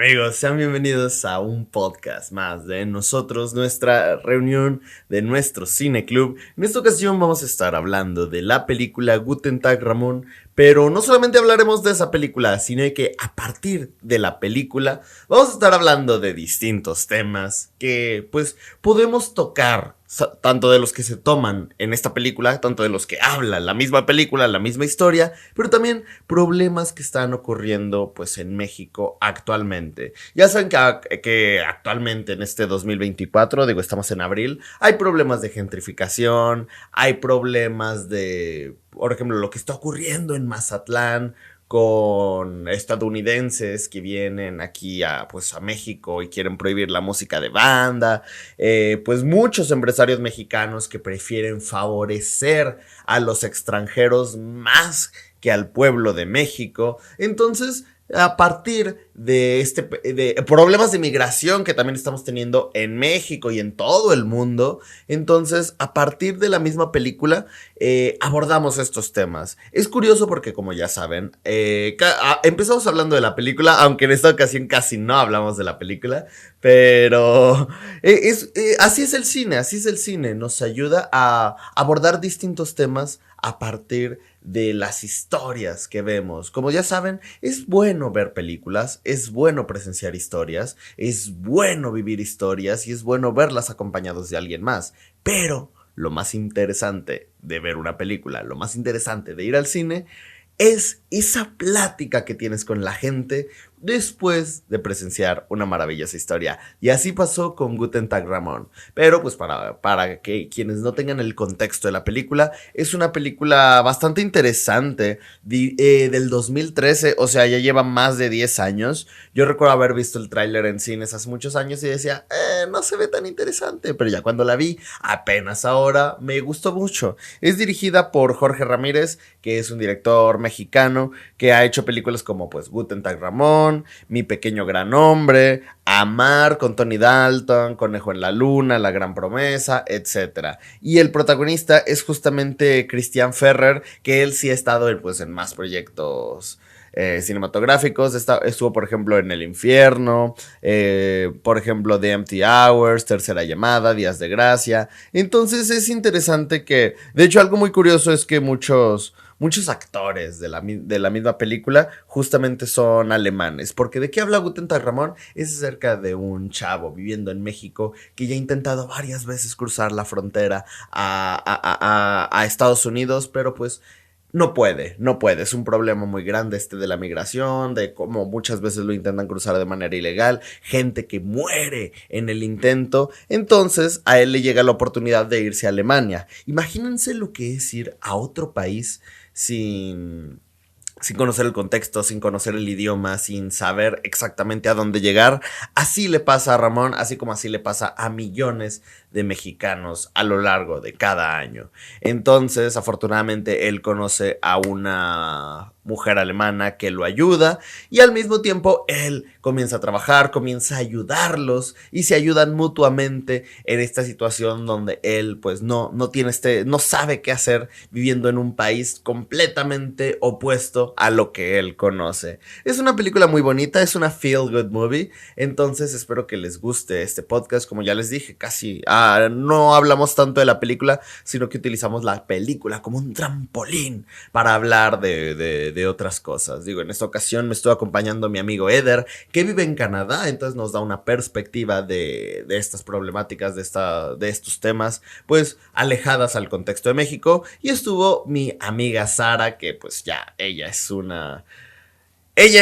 Amigos, sean bienvenidos a un podcast más de nosotros, nuestra reunión de nuestro cine club. En esta ocasión vamos a estar hablando de la película Guten Tag Ramón, pero no solamente hablaremos de esa película, sino que a partir de la película vamos a estar hablando de distintos temas que pues podemos tocar, tanto de los que se toman en esta película, tanto de los que habla la misma película, la misma historia, pero también problemas que están ocurriendo pues en México actualmente. Ya saben que actualmente en este 2024, digo, estamos en abril, hay problemas de gentrificación, hay problemas de, por ejemplo, lo que está ocurriendo en Mazatlán con estadounidenses que vienen aquí pues a México y quieren prohibir la música de banda, pues muchos empresarios mexicanos que prefieren favorecer a los extranjeros más que al pueblo de México. Entonces, a partir de problemas de migración que también estamos teniendo en México y en todo el mundo, entonces a partir de la misma película abordamos estos temas. Es curioso porque, como ya saben, empezamos hablando de la película, aunque en esta ocasión casi no hablamos de la película, pero así es el cine, nos ayuda a abordar distintos temas a partir de las historias que vemos. Como ya saben, es bueno ver películas, es bueno presenciar historias, es bueno vivir historias y es bueno verlas acompañados de alguien más. Pero lo más interesante de ver una película, lo más interesante de ir al cine, es esa plática que tienes con la gente después de presenciar una maravillosa historia. Y así pasó con Guten Tag Ramón. Pero pues para que quienes no tengan el contexto de la película, es una película bastante interesante del 2013, o sea, ya lleva más de 10 años. Yo recuerdo haber visto el tráiler en cines hace muchos años y decía, no se ve tan interesante, pero ya cuando la vi, apenas ahora, me gustó mucho. Es dirigida por Jorge Ramírez, que es un director mexicano que ha hecho películas como pues Guten Tag Ramón, Mi Pequeño Gran Hombre, Amar con Tony Dalton, Conejo en la Luna, La Gran Promesa, etc. Y el protagonista es justamente Christian Ferrer, que él sí ha estado pues, en más proyectos cinematográficos. Estuvo, por ejemplo, en El Infierno, por ejemplo, The Empty Hours, Tercera Llamada, Días de Gracia. Entonces es interesante que, de hecho, algo muy curioso es que muchos actores de la misma película justamente son alemanes. Porque ¿de qué habla Guten Tag Ramón? Es acerca de un chavo viviendo en México que ya ha intentado varias veces cruzar la frontera a Estados Unidos, pero pues no puede. Es un problema muy grande de la migración, de cómo muchas veces lo intentan cruzar de manera ilegal, gente que muere en el intento. Entonces a él le llega la oportunidad de irse a Alemania. Imagínense lo que es ir a otro país sin conocer el contexto, sin conocer el idioma, sin saber exactamente a dónde llegar. Así le pasa a Ramón, así como así le pasa a millones de mexicanos a lo largo de cada año. Entonces, afortunadamente, él conoce a una mujer alemana que lo ayuda y al mismo tiempo él comienza a trabajar, comienza a ayudarlos y se ayudan mutuamente en esta situación donde él pues no tiene no sabe qué hacer viviendo en un país completamente opuesto a lo que él conoce. Es una película muy bonita, es una feel good movie, entonces espero que les guste este podcast. Como ya les dije, casi no hablamos tanto de la película, sino que utilizamos la película como un trampolín para hablar de otras cosas. Digo, en esta ocasión me estuvo acompañando mi amigo Eder, que vive en Canadá, entonces nos da una perspectiva de estas problemáticas, de estos temas, pues alejadas al contexto de México. Y estuvo mi amiga Sara, que pues ya, ella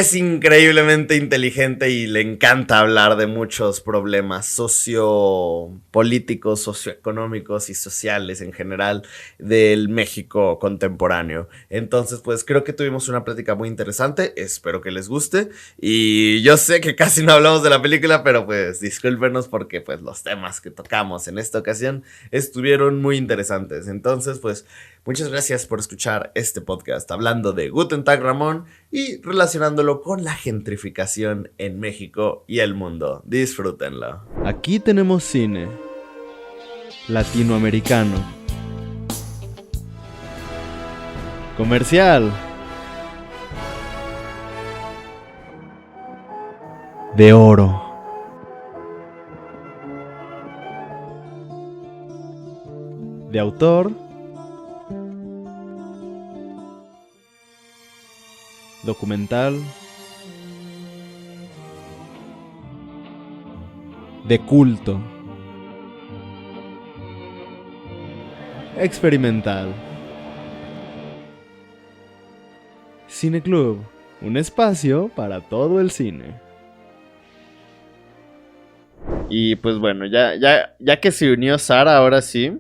es increíblemente inteligente y le encanta hablar de muchos problemas sociopolíticos, socioeconómicos y sociales en general del México contemporáneo. Entonces, pues creo que tuvimos una plática muy interesante, espero que les guste. Y yo sé que casi no hablamos de la película, pero pues discúlpenos porque pues los temas que tocamos en esta ocasión estuvieron muy interesantes. Entonces, pues muchas gracias por escuchar este podcast hablando de Guten Tag Ramón y relacionándolo con la gentrificación en México y el mundo. Disfrútenlo. Aquí tenemos cine latinoamericano. Comercial. de oro. De autor documental, de culto, experimental. Cineclub, un espacio para todo el cine. Y pues bueno, ya que se unió Sara, ahora sí,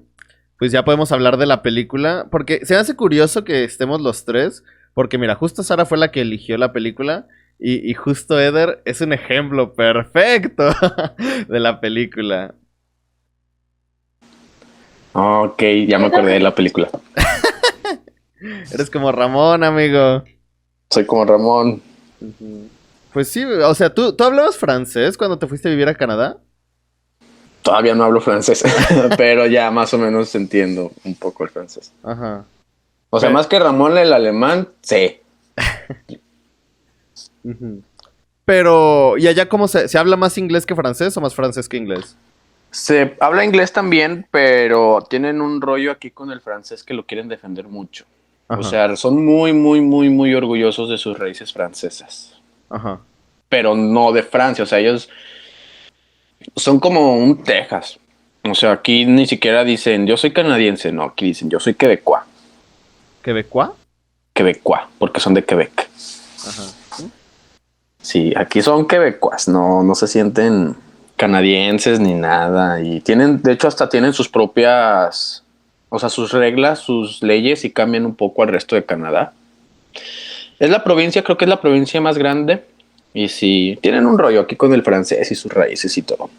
pues ya podemos hablar de la película. Porque se me hace curioso que estemos los tres. Porque mira, justo Sara fue la que eligió la película. Y justo Eder es un ejemplo perfecto de la película. Ok, ya me acordé de la película. Eres como Ramón, amigo. Soy como Ramón. Pues sí, o sea, ¿tú hablabas francés cuando te fuiste a vivir a Canadá? Todavía no hablo francés, pero ya más o menos entiendo un poco el francés. Ajá. O sea, más que Ramón el alemán, sí. Pero, ¿y allá cómo se habla más inglés que francés o más francés que inglés? Se habla inglés también, pero tienen un rollo aquí con el francés que lo quieren defender mucho. Ajá. O sea, son muy, muy, muy, muy orgullosos de sus raíces francesas. Ajá. Pero no de Francia, o sea, ellos son como un Texas. O sea, aquí ni siquiera dicen, yo soy canadiense, no, aquí dicen, yo soy quebecois. ¿Quebecois? Quebecois, porque son de Quebec. Ajá. Sí, aquí son quebecois, no se sienten canadienses ni nada. Y tienen, de hecho, hasta tienen sus propias, o sea, sus reglas, sus leyes y cambian un poco al resto de Canadá. Es la provincia, creo que es la provincia más grande. Y sí, tienen un rollo aquí con el francés y sus raíces y todo.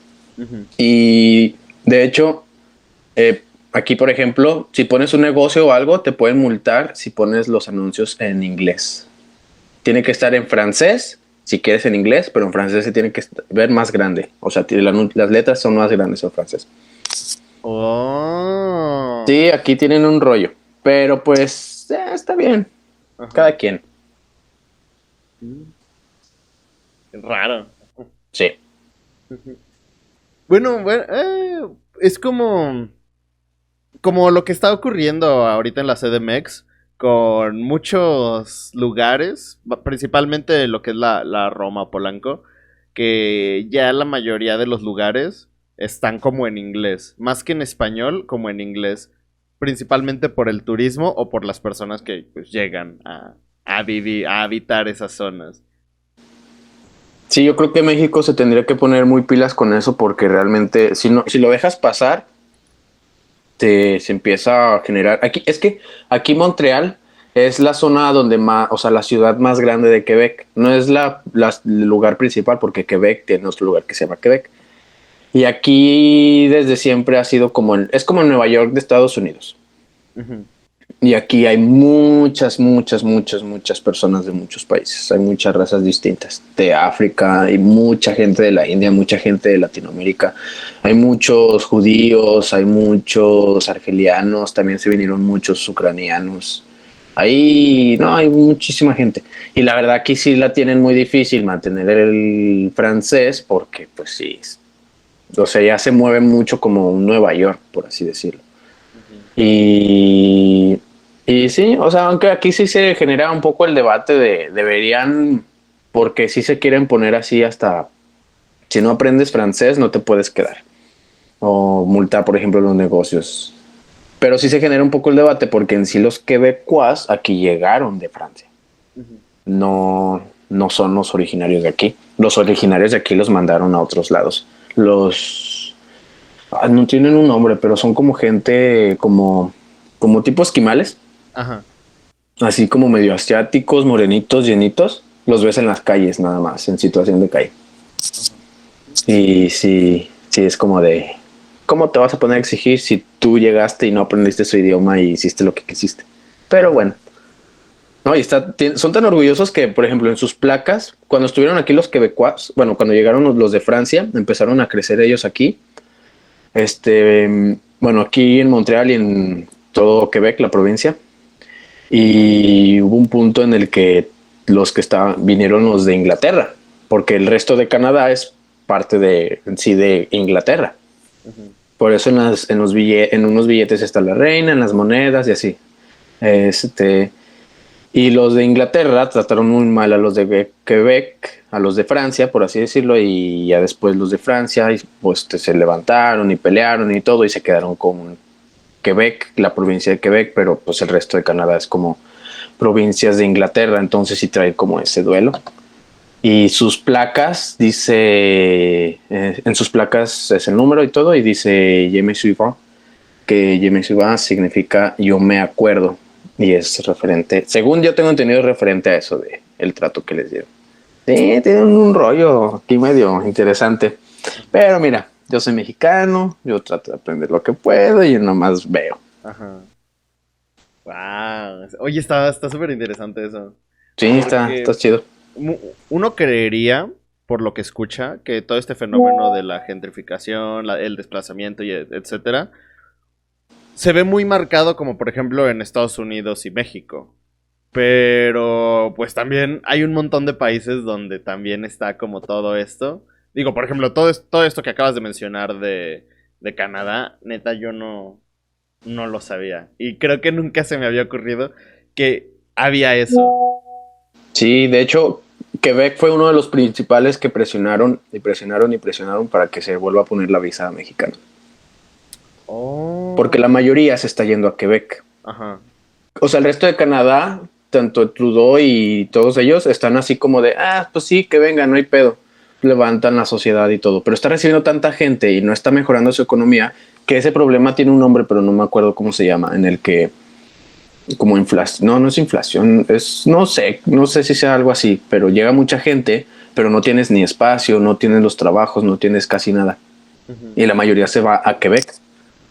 Y de hecho, aquí, por ejemplo, si pones un negocio o algo, te pueden multar si pones los anuncios en inglés. Tiene que estar en francés, si quieres en inglés, pero en francés se tiene que ver más grande. O sea, las letras son más grandes en francés. Oh. Sí, aquí tienen un rollo, pero pues está bien. Ajá. Cada quien. Raro. Sí. Bueno, es como lo que está ocurriendo ahorita en la CDMX con muchos lugares, principalmente lo que es la Roma, Polanco, que ya la mayoría de los lugares están como en inglés, más que en español, como en inglés, principalmente por el turismo o por las personas que pues, llegan a vivir, a habitar esas zonas. Sí, yo creo que México se tendría que poner muy pilas con eso porque realmente, si lo dejas pasar, se empieza a generar. Aquí Montreal es la zona donde más, o sea, la ciudad más grande de Quebec. No es el lugar principal porque Quebec tiene otro lugar que se llama Quebec. Y aquí desde siempre ha sido es como Nueva York de Estados Unidos. Y aquí hay muchas personas de muchos países. Hay muchas razas distintas. De África, hay mucha gente de la India, mucha gente de Latinoamérica. Hay muchos judíos, hay muchos argelianos, también se vinieron muchos ucranianos. Hay muchísima gente. Y la verdad aquí sí la tienen muy difícil mantener el francés porque pues sí, o sea, ya se mueve mucho como un Nueva York, por así decirlo. Y sí, o sea, aunque aquí sí se genera un poco el debate deberían, porque sí se quieren poner así hasta, si no aprendes francés no te puedes quedar. O multar, por ejemplo, los negocios. Pero sí se genera un poco el debate porque en sí los quebecois aquí llegaron de Francia. No son los originarios de aquí. Los originarios de aquí los mandaron a otros lados. No tienen un nombre, pero son como gente, como tipo esquimales. Ajá. Así como medio asiáticos, morenitos, llenitos. Los ves en las calles nada más, en situación de calle. Y sí, es como de, ¿cómo te vas a poner a exigir si tú llegaste y no aprendiste su idioma y hiciste lo que quisiste? Pero bueno. No, y son tan orgullosos que, por ejemplo, en sus placas, cuando estuvieron aquí los quebecois, bueno, cuando llegaron los de Francia, empezaron a crecer ellos aquí. Bueno, aquí en Montreal y en todo Quebec, la provincia. Y hubo un punto en el que vinieron los de Inglaterra porque el resto de Canadá es parte en sí de Inglaterra. Ujú. Por eso en unos billetes está la reina, en las monedas y así. Y los de Inglaterra trataron muy mal a los de Quebec, a los de Francia, por así decirlo, y ya después los de Francia pues se levantaron y pelearon y todo y se quedaron con Quebec, la provincia de Quebec, pero pues el resto de Canadá es como provincias de Inglaterra, entonces sí trae como ese duelo. Y sus placas, en sus placas es el número y todo, y dice Je me souviens, que Je me souviens significa yo me acuerdo, y es referente, según yo tengo entendido, referente a eso de el trato que les dieron. Sí, tienen un rollo aquí medio interesante. Pero mira, yo soy mexicano, yo trato de aprender lo que puedo y nomás veo. Ajá. Wow. Oye, está súper interesante eso. Sí, está Porque chido. uno creería, por lo que escucha, que todo este fenómeno de la gentrificación, el desplazamiento y etcétera, se ve muy marcado como por ejemplo en Estados Unidos y México. Pero pues también hay un montón de países donde también está como todo esto. Digo, por ejemplo, todo esto que acabas de mencionar de Canadá, neta, yo no lo sabía. Y creo que nunca se me había ocurrido que había eso. Sí, de hecho, Quebec fue uno de los principales que presionaron y presionaron y presionaron para que se vuelva a poner la visa mexicana. Oh. Porque la mayoría se está yendo a Quebec. Ajá. O sea, el resto de Canadá, tanto Trudeau y todos ellos, están así como de, pues sí, que vengan, no hay pedo. Levantan la sociedad y todo. Pero está recibiendo tanta gente y no está mejorando su economía, que ese problema tiene un nombre, pero no me acuerdo cómo se llama, en el que como inflación, no es inflación, no sé si sea algo así, pero llega mucha gente, pero no tienes ni espacio, no tienes los trabajos, no tienes casi nada. Ujú. Y la mayoría se va a Quebec.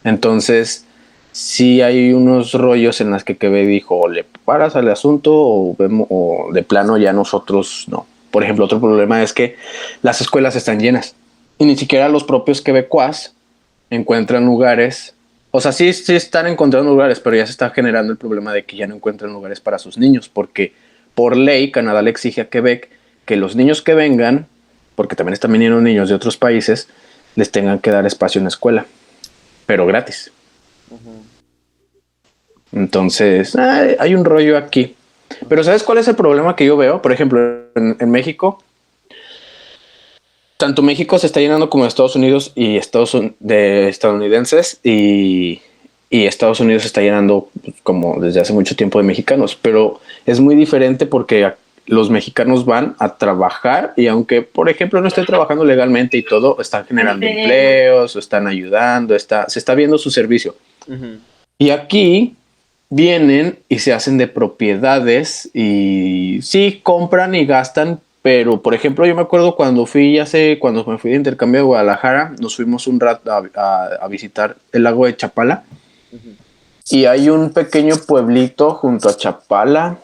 Entonces, sí hay unos rollos en las que Quebec dijo, o le paras al asunto o de plano ya nosotros no. Por ejemplo, otro problema es que las escuelas están llenas y ni siquiera los propios quebecuas encuentran lugares. O sea, sí están encontrando lugares, pero ya se está generando el problema de que ya no encuentran lugares para sus niños, porque por ley Canadá le exige a Quebec que los niños que vengan, porque también están viniendo niños de otros países, les tengan que dar espacio en la escuela, pero gratis. Ujú. Entonces, hay un rollo aquí. Pero ¿sabes cuál es el problema que yo veo? Por ejemplo, en México, tanto México se está llenando como Estados Unidos y de estadounidenses y Estados Unidos se está llenando como desde hace mucho tiempo de mexicanos, pero es muy diferente porque los mexicanos van a trabajar y aunque, por ejemplo, no estén trabajando legalmente y todo, están generando empleos, o están ayudando, se está viendo su servicio. Ujú. Y aquí vienen y se hacen de propiedades y sí, compran y gastan, pero por ejemplo yo me acuerdo cuando me fui de intercambio a Guadalajara, nos fuimos un rato a visitar el lago de Chapala. Ujú. Y hay un pequeño pueblito junto a Chapala.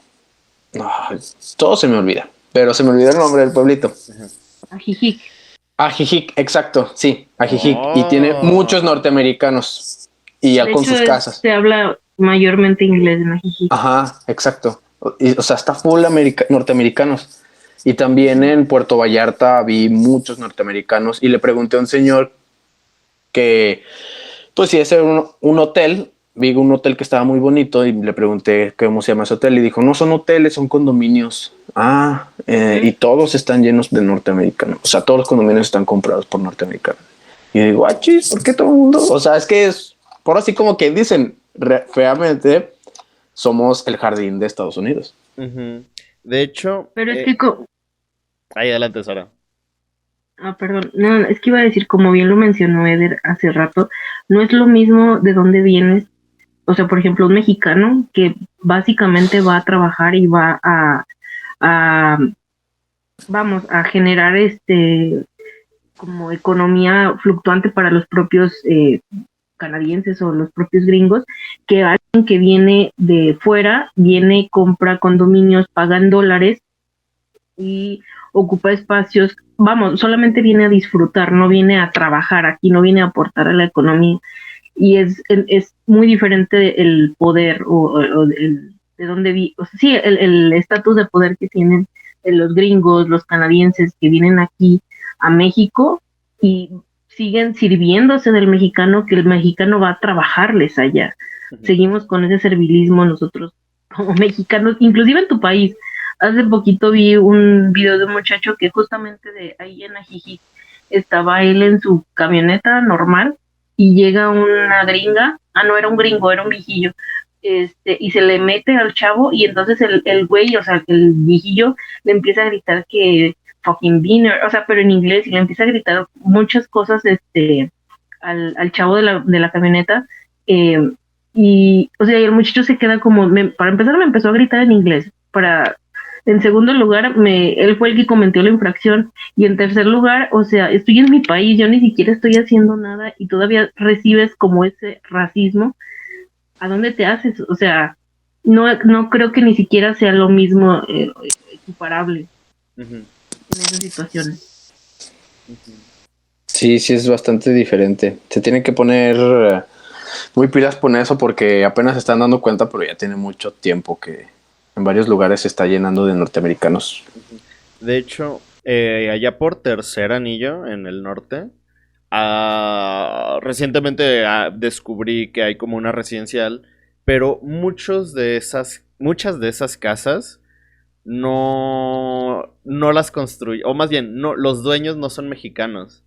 Ay, todo se me olvida, pero se me olvidó el nombre del pueblito. Ajijic. Ajijic, exacto, sí, Ajijic. Y tiene Oh. muchos norteamericanos y ya De con hecho, sus casas. se habla mayormente inglés en Ajijic. Ajá, exacto. O sea, está full norteamericanos. Y también en Puerto Vallarta vi muchos norteamericanos y le pregunté a un señor que, pues si ese era un hotel, vi un hotel que estaba muy bonito y le pregunté cómo se llama ese hotel y dijo, no son hoteles, son condominios. Y todos están llenos de norteamericanos. O sea, todos los condominios están comprados por norteamericanos. Y yo digo, chis, ¿por qué todo el mundo? O sea, es que es por así como que dicen, feamente, somos el jardín de Estados Unidos. Ujú. De hecho, Pero es que, ahí adelante, Sara. perdón, no, es que iba a decir, como bien lo mencionó Eder hace rato, no es lo mismo de dónde vienes. O sea, por ejemplo, un mexicano que básicamente va a trabajar y va a vamos, a generar como economía fluctuante para los propios canadienses o los propios gringos, que alguien que viene de fuera, viene, compra condominios, paga en dólares y ocupa espacios, vamos, solamente viene a disfrutar, no viene a trabajar aquí, no viene a aportar a la economía. Y es muy diferente el poder o de dónde o sea, sí, el estatus de poder que tienen los gringos, los canadienses que vienen aquí a México y siguen sirviéndose del mexicano, que el mexicano va a trabajarles allá. Seguimos con ese servilismo nosotros como mexicanos, inclusive en tu país. Hace poquito vi un video de un muchacho que justamente de ahí en Ajijic estaba él en su camioneta normal y llega una gringa, no era un gringo, era un viejillo, y se le mete al chavo y entonces el güey, o sea, el viejillo le empieza a gritar que fucking dinner, o sea, pero en inglés, y le empieza a gritar muchas cosas al chavo de la camioneta, y, o sea, y el muchacho se queda como, para empezar me empezó a gritar en inglés, en segundo lugar, él fue el que cometió la infracción, y en tercer lugar, o sea, estoy en mi país, yo ni siquiera estoy haciendo nada, y todavía recibes como ese racismo. ¿A dónde te haces? O sea, no creo que ni siquiera sea lo mismo equiparable en esas situaciones. Sí, sí es bastante diferente. Se tiene que poner muy pilas con eso porque apenas se están dando cuenta, pero ya tiene mucho tiempo que en varios lugares se está llenando de norteamericanos. De hecho, allá por Tercer Anillo, en el norte, recientemente descubrí que hay como una residencial, pero muchas de esas casas no las construyen, o más bien, no, los dueños no son mexicanos,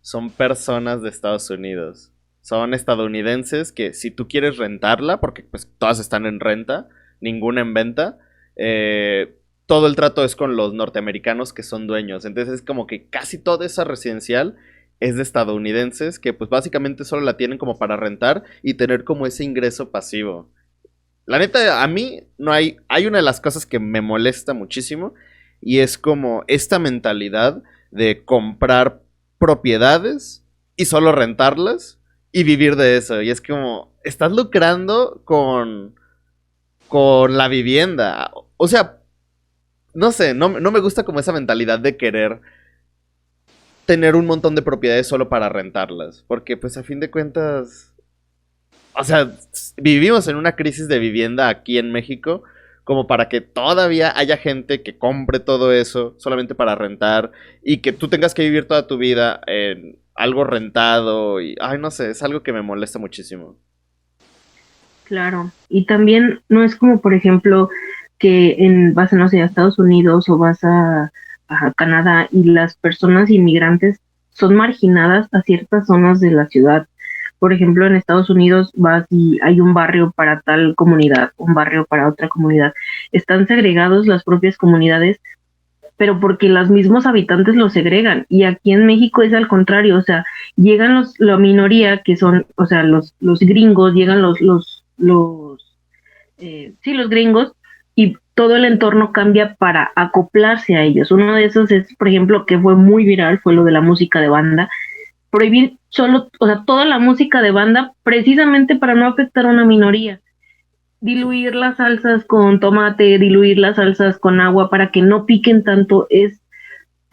son personas de Estados Unidos. Son estadounidenses que si tú quieres rentarla, porque pues todas están en renta, ninguna en venta, todo el trato es con los norteamericanos que son dueños. Entonces es como que casi toda esa residencial es de estadounidenses que pues básicamente solo la tienen como para rentar y tener como ese ingreso pasivo. La neta, a mí no hay una de las cosas que me molesta muchísimo y es como esta mentalidad de comprar propiedades y solo rentarlas y vivir de eso. Y es como, estás lucrando con la vivienda. O sea, no sé, no me gusta como esa mentalidad de querer tener un montón de propiedades solo para rentarlas. Porque pues a fin de cuentas, o sea, vivimos en una crisis de vivienda aquí en México como para que todavía haya gente que compre todo eso solamente para rentar y que tú tengas que vivir toda tu vida en algo rentado y, ay, no sé, es algo que me molesta muchísimo. Claro, y también no es como, por ejemplo, que vas a, no sé, a Estados Unidos o vas a Canadá y las personas inmigrantes son marginadas a ciertas zonas de la ciudad. Por ejemplo, en Estados Unidos vas y hay un barrio para tal comunidad, un barrio para otra comunidad. Están segregados las propias comunidades, pero porque los mismos habitantes los segregan. Y aquí en México es al contrario, o sea, llegan la minoría que son, o sea, los gringos, llegan sí, los gringos, y todo el entorno cambia para acoplarse a ellos. Uno de esos es, por ejemplo, que fue muy viral, fue lo de la música de banda. Prohibir solo, o sea, toda la música de banda precisamente para no afectar a una minoría. Diluir las salsas con tomate, diluir las salsas con agua para que no piquen tanto, es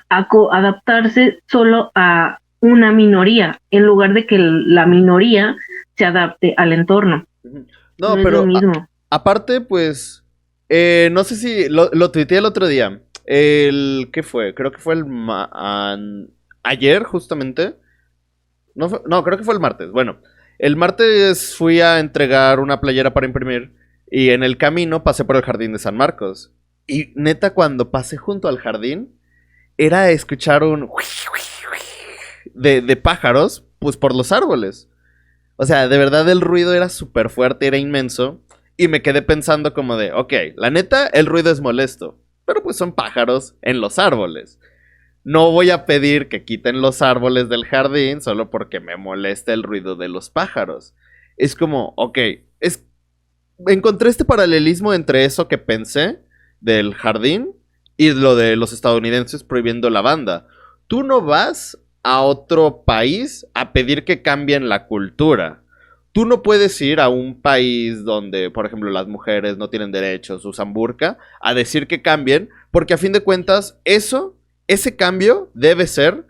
adaptarse solo a una minoría, en lugar de que la minoría se adapte al entorno. No, pero es lo mismo. Aparte, pues, no sé si lo tuiteé el otro día. ¿Qué fue? Creo que fue ayer, justamente. No, creo que fue el martes. Bueno, el martes fui a entregar una playera para imprimir y en el camino pasé por el jardín de San Marcos. Y neta, cuando pasé junto al jardín, era escuchar un de pájaros, pues por los árboles. O sea, de verdad el ruido era súper fuerte, era inmenso. Y me quedé pensando como de, ok, la neta, el ruido es molesto. Pero pues son pájaros en los árboles. No voy a pedir que quiten los árboles del jardín solo porque me molesta el ruido de los pájaros. Es como, ok, encontré este paralelismo entre eso que pensé del jardín y lo de los estadounidenses prohibiendo la banda. Tú no vas a otro país a pedir que cambien la cultura. Tú no puedes ir a un país donde, por ejemplo, las mujeres no tienen derechos, usan burka, a decir que cambien, porque a fin de cuentas ese cambio debe ser,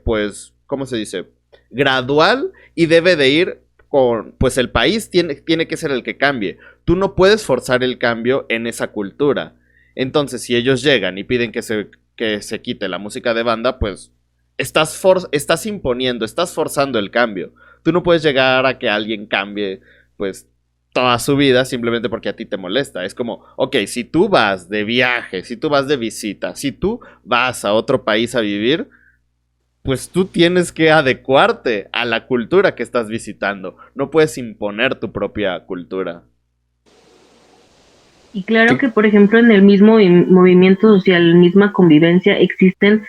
pues, ¿cómo se dice? Gradual y debe de ir con, pues el país tiene que ser el que cambie. Tú no puedes forzar el cambio en esa cultura. Entonces, si ellos llegan y piden que se quite la música de banda, pues estás imponiendo, estás forzando el cambio. Tú no puedes llegar a que alguien cambie, pues, toda su vida simplemente porque a ti te molesta. Es como, ok, si tú vas de viaje, si tú vas de visita, si tú vas a otro país a vivir, pues tú tienes que adecuarte a la cultura que estás visitando. No puedes imponer tu propia cultura. Y claro que, por ejemplo, en el mismo movimiento social, misma convivencia, existen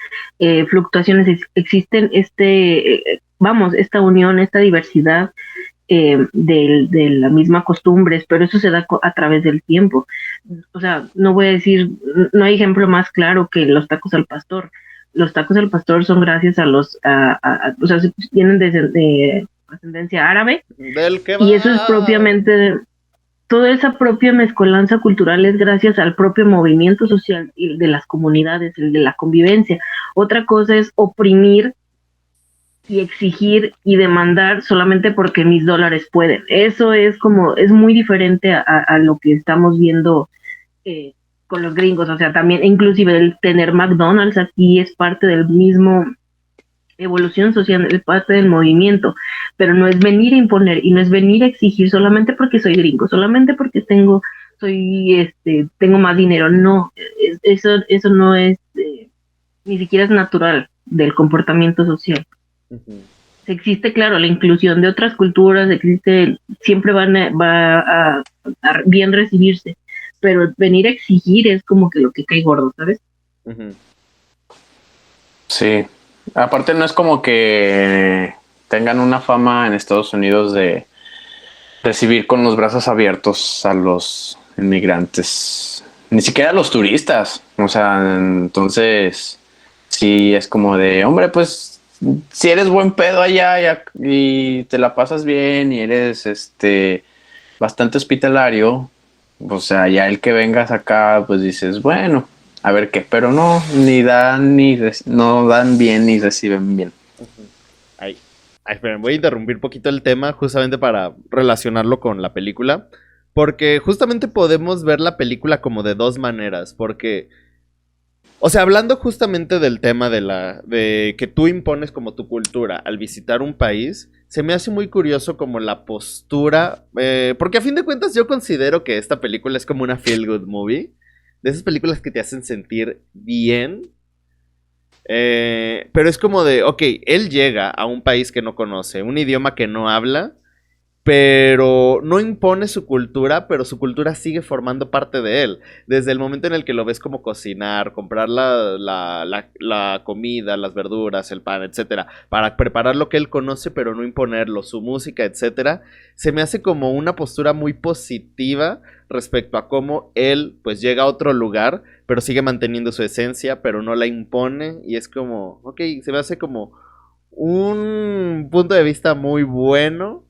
fluctuaciones, existen esta unión, esta diversidad de la misma costumbres, pero eso se da a través del tiempo. O sea, no voy a decir, no hay ejemplo más claro que los tacos al pastor. Los tacos al pastor son gracias a o sea, vienen de ascendencia árabe, y eso es propiamente toda esa propia mezcolanza cultural es gracias al propio movimiento social de las comunidades, el de la convivencia. Otra cosa es oprimir y exigir y demandar solamente porque mis dólares pueden. Eso es muy diferente a lo que estamos viendo con los gringos. O sea, también inclusive el tener McDonald's aquí es parte del mismo evolución social, es parte del movimiento, pero no es venir a imponer y no es venir a exigir solamente porque soy gringo, solamente porque tengo más dinero. No, eso no es, ni siquiera es natural del comportamiento social. Uh-huh. Existe, claro, la inclusión de otras culturas, siempre va a bien recibirse, pero venir a exigir es como que lo que cae gordo, ¿sabes? Uh-huh. Sí. Aparte no es como que tengan una fama en Estados Unidos de recibir con los brazos abiertos a los inmigrantes, ni siquiera a los turistas. O sea, entonces sí es como de, hombre, pues si eres buen pedo allá y te la pasas bien y eres bastante hospitalario, o sea, ya el que vengas acá, pues dices, bueno, a ver qué, pero no, no dan bien ni reciben bien. Ay, esperen, voy a interrumpir un poquito el tema justamente para relacionarlo con la película, porque justamente podemos ver la película como de dos maneras, porque, o sea, hablando justamente del tema de que tú impones como tu cultura al visitar un país, se me hace muy curioso como la postura, porque a fin de cuentas yo considero que esta película es como una feel good movie, de esas películas que te hacen sentir bien. Pero es como de, ok, él llega a un país que no conoce, un idioma que no habla, pero no impone su cultura, pero su cultura sigue formando parte de él. Desde el momento en el que lo ves como cocinar, comprar la comida, las verduras, el pan, etcétera, para preparar lo que él conoce, pero no imponerlo, su música, etcétera, se me hace como una postura muy positiva respecto a cómo él pues llega a otro lugar, pero sigue manteniendo su esencia, pero no la impone, y es como, ok, se me hace como un punto de vista muy bueno,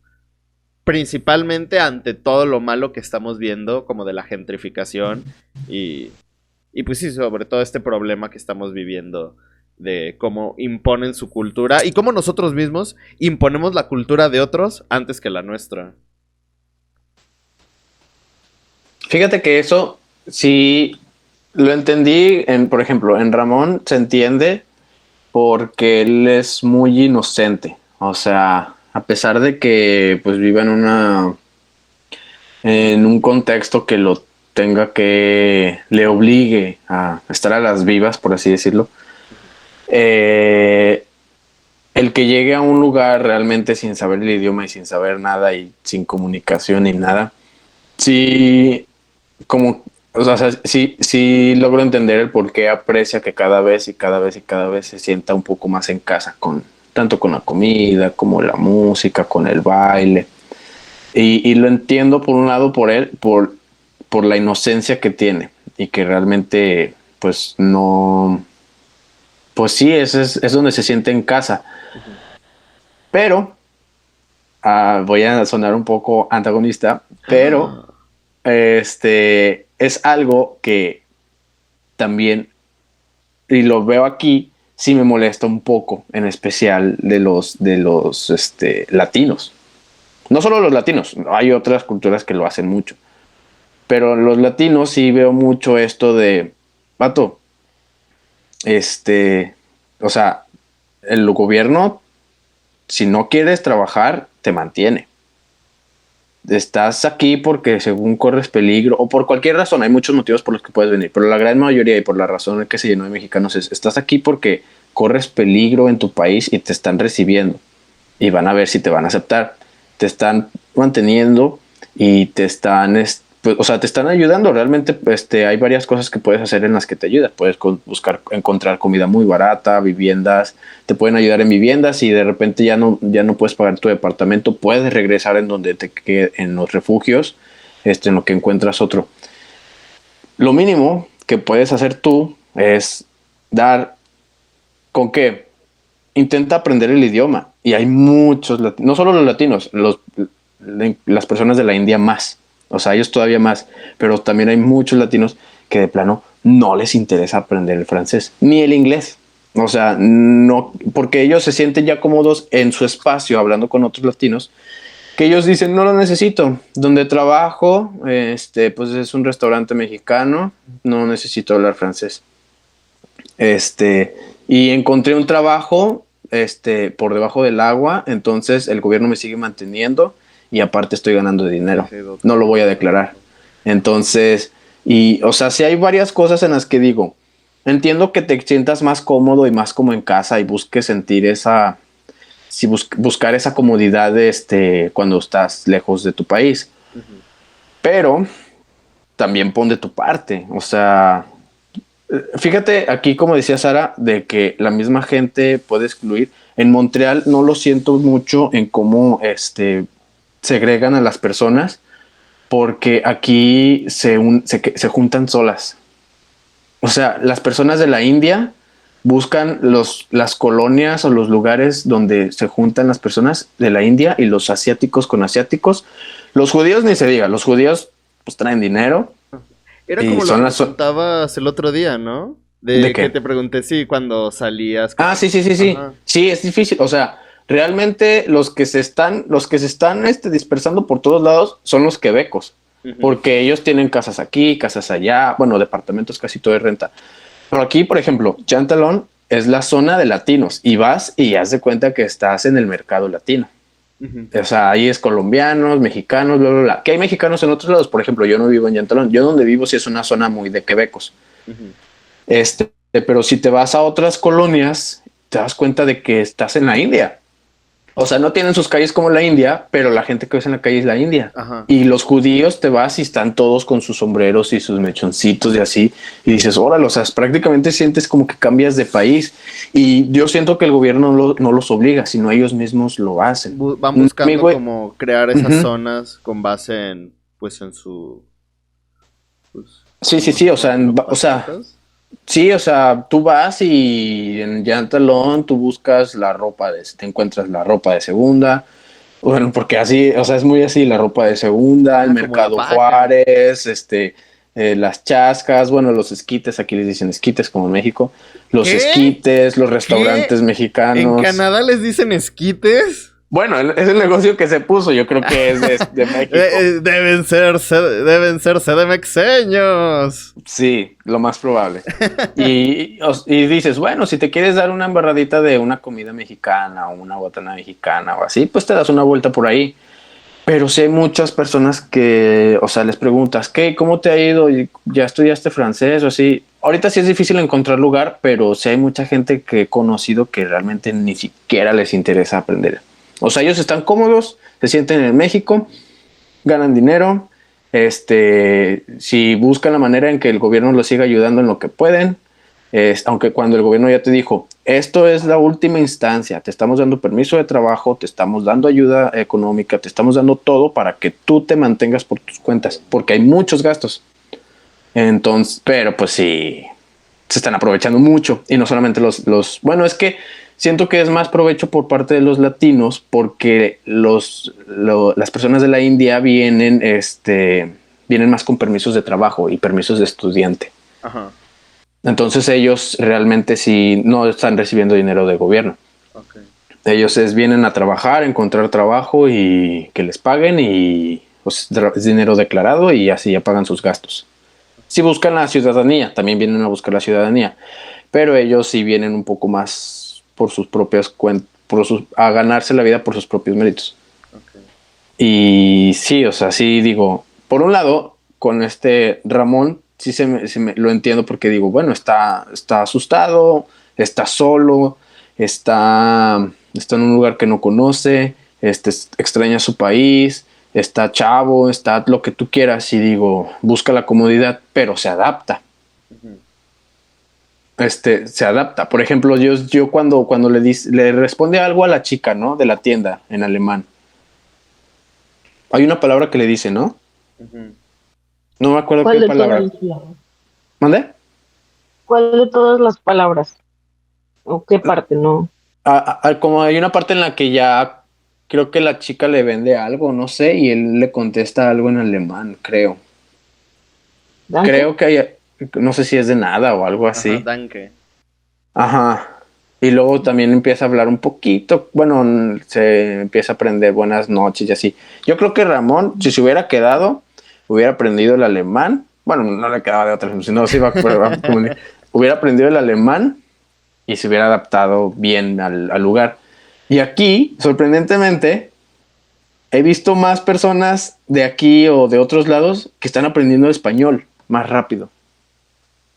principalmente ante todo lo malo que estamos viendo, como de la gentrificación, y pues sí, sobre todo este problema que estamos viviendo de cómo imponen su cultura, y cómo nosotros mismos imponemos la cultura de otros antes que la nuestra. Fíjate que eso sí lo entendí, por ejemplo, en Ramón se entiende porque él es muy inocente. O sea, a pesar de que pues vive en un contexto que lo tenga le obligue a estar a las vivas, por así decirlo, el que llegue a un lugar realmente sin saber el idioma y sin saber nada y sin comunicación ni nada, sí, o sea, sí logro entender el por qué aprecia que cada vez se sienta un poco más en casa, tanto con la comida, como la música, con el baile. Y lo entiendo por un lado por él, por la inocencia que tiene y que realmente pues no, pues sí, es donde se siente en casa. Uh-huh. Pero voy a sonar un poco antagonista, pero es algo que también, y lo veo aquí, sí me molesta un poco, en especial de los latinos. No solo los latinos, hay otras culturas que lo hacen mucho. Pero los latinos sí veo mucho esto de, vato, o sea, el gobierno, si no quieres trabajar, te mantiene. Estás aquí porque según corres peligro o por cualquier razón, hay muchos motivos por los que puedes venir, pero la gran mayoría y por la razón que se llenó de mexicanos es, estás aquí porque corres peligro en tu país y te están recibiendo y van a ver si te van a aceptar, te están manteniendo y te están, pues, o sea, te están ayudando. Realmente hay varias cosas que puedes hacer en las que te ayudas. Puedes encontrar comida muy barata, viviendas, te pueden ayudar en viviendas y de repente ya no puedes pagar tu departamento, puedes regresar en donde te quede, en los refugios, en lo que encuentras otro. Lo mínimo que puedes hacer tú es dar, ¿con qué? Intenta aprender el idioma. Y hay muchos, no solo los latinos, las personas de la India más. O sea, ellos todavía más. Pero también hay muchos latinos que de plano no les interesa aprender el francés, ni el inglés. O sea, no, porque ellos se sienten ya cómodos en su espacio hablando con otros latinos, que ellos dicen, no lo necesito. Donde trabajo, pues es un restaurante mexicano, no necesito hablar francés. Y encontré un trabajo, por debajo del agua, entonces el gobierno me sigue manteniendo y aparte estoy ganando dinero. No lo voy a declarar. Entonces, o sea, sí hay varias cosas en las que digo, entiendo que te sientas más cómodo y más como en casa y busques sentir buscar esa comodidad cuando estás lejos de tu país. Uh-huh. Pero también pon de tu parte. O sea, fíjate aquí, como decía Sara, de que la misma gente puede excluir. En Montreal no lo siento mucho en cómo segregan a las personas, porque aquí se juntan solas. O sea, las personas de la India buscan las colonias o los lugares donde se juntan las personas de la India y los asiáticos con asiáticos. Los judíos ni se diga, los judíos pues traen dinero. Era como lo que contabas el otro día, ¿no? ¿De que te pregunté si cuando salías... Sí. Ajá. Sí, es difícil. O sea, realmente los que se están dispersando por todos lados son los quebecos. Uh-huh. Porque ellos tienen casas aquí, casas allá, bueno, departamentos, casi todo es renta. Pero aquí, por ejemplo, Jean Talon es la zona de latinos y vas y haz de cuenta que estás en el mercado latino. Uh-huh. O sea, ahí es colombianos, mexicanos, bla, bla, bla. Que hay mexicanos en otros lados. Por ejemplo, yo no vivo en Jean Talon. Yo donde vivo sí es una zona muy de quebecos. Uh-huh. Pero si te vas a otras colonias, te das cuenta de que estás en la India. O sea, no tienen sus calles como la India, pero la gente que ves en la calle es la India. Ajá. Y los judíos te vas y están todos con sus sombreros y sus mechoncitos y así. Y dices, órale, o sea, prácticamente sientes como que cambias de país. Y yo siento que el gobierno no los obliga, sino ellos mismos lo hacen. Van buscando como crear esas uh-huh. zonas con base en, pues, en su... Pues, sí, o sea, sí, o sea, tú vas y en Jean Talon tú buscas te encuentras la ropa de segunda. Bueno, porque así, o sea, es muy así, la ropa de segunda, el Mercado Juárez, las chascas, bueno, los esquites, aquí les dicen esquites como en México, los esquites, los restaurantes mexicanos. ¿En Canadá les dicen esquites? Bueno, es el negocio que se puso, yo creo que es de México. Deben ser CDMXeños. Sí, lo más probable. y dices, bueno, si te quieres dar una embarradita de una comida mexicana o una botana mexicana o así, pues te das una vuelta por ahí. Pero sí hay muchas personas que, o sea, les preguntas, ¿qué? ¿Cómo te ha ido? ¿Ya estudiaste francés o así? Ahorita sí es difícil encontrar lugar, pero sí hay mucha gente que he conocido que realmente ni siquiera les interesa aprender. O sea, ellos están cómodos, se sienten en México, ganan dinero, si buscan la manera en que el gobierno los siga ayudando en lo que pueden, aunque cuando el gobierno ya te dijo, esto es la última instancia, te estamos dando permiso de trabajo, te estamos dando ayuda económica, te estamos dando todo para que tú te mantengas por tus cuentas, porque hay muchos gastos. Entonces, pero pues sí, se están aprovechando mucho, y no solamente bueno, es que siento que es más provecho por parte de los latinos porque las personas de la India vienen más con permisos de trabajo y permisos de estudiante. Ajá. Entonces ellos realmente sí no están recibiendo dinero del gobierno. Okay. Ellos vienen a trabajar, encontrar trabajo y que les paguen y pues es dinero declarado y así ya pagan sus gastos. Si buscan la ciudadanía, también vienen a buscar la ciudadanía, pero ellos sí vienen un poco más por sus propias cuentas, a ganarse la vida por sus propios méritos. Okay. Y sí, o sea, sí digo, por un lado, con este Ramón, sí lo entiendo porque digo, bueno, está asustado, está solo, está en un lugar que no conoce, extraña su país, está chavo, está lo que tú quieras y digo, busca la comodidad, pero se adapta. Uh-huh. Se adapta. Por ejemplo, yo cuando le responde algo a la chica, ¿no? De la tienda en alemán. Hay una palabra que le dice, ¿no? Uh-huh. No me acuerdo qué palabra. ¿Mande? ¿Cuál de todas las palabras? ¿O qué parte, no? Como hay una parte en la que ya creo que la chica le vende algo, no sé, y él le contesta algo en alemán, creo. ¿Danke? Creo que hay, no sé si es de nada o algo así. Ajá, danke. Ajá. Y luego también empieza a hablar un poquito, bueno, se empieza a aprender buenas noches y así. Yo creo que Ramón, si se hubiera quedado, hubiera aprendido el alemán. Bueno, no le quedaba de otra, sino se iba a hubiera aprendido el alemán y se hubiera adaptado bien al lugar. Y aquí, sorprendentemente, he visto más personas de aquí o de otros lados que están aprendiendo español más rápido.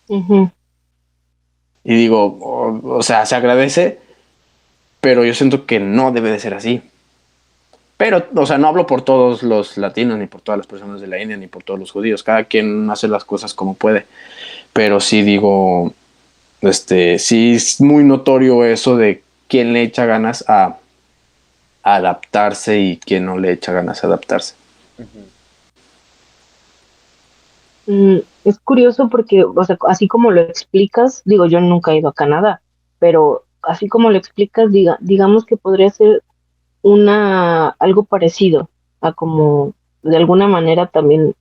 Uh-huh. Y digo, o sea, se agradece, pero yo siento que no debe de ser así. Pero, o sea, no hablo por todos los latinos, ni por todas las personas de la India, ni por todos los judíos. Cada quien hace las cosas como puede. Pero sí digo, sí es muy notorio eso de quién le echa ganas a adaptarse y quién no le echa ganas a adaptarse. Es curioso porque, o sea, así como lo explicas, digo, yo nunca he ido a Canadá, pero así como lo explicas, digamos que podría ser algo parecido a como de alguna manera también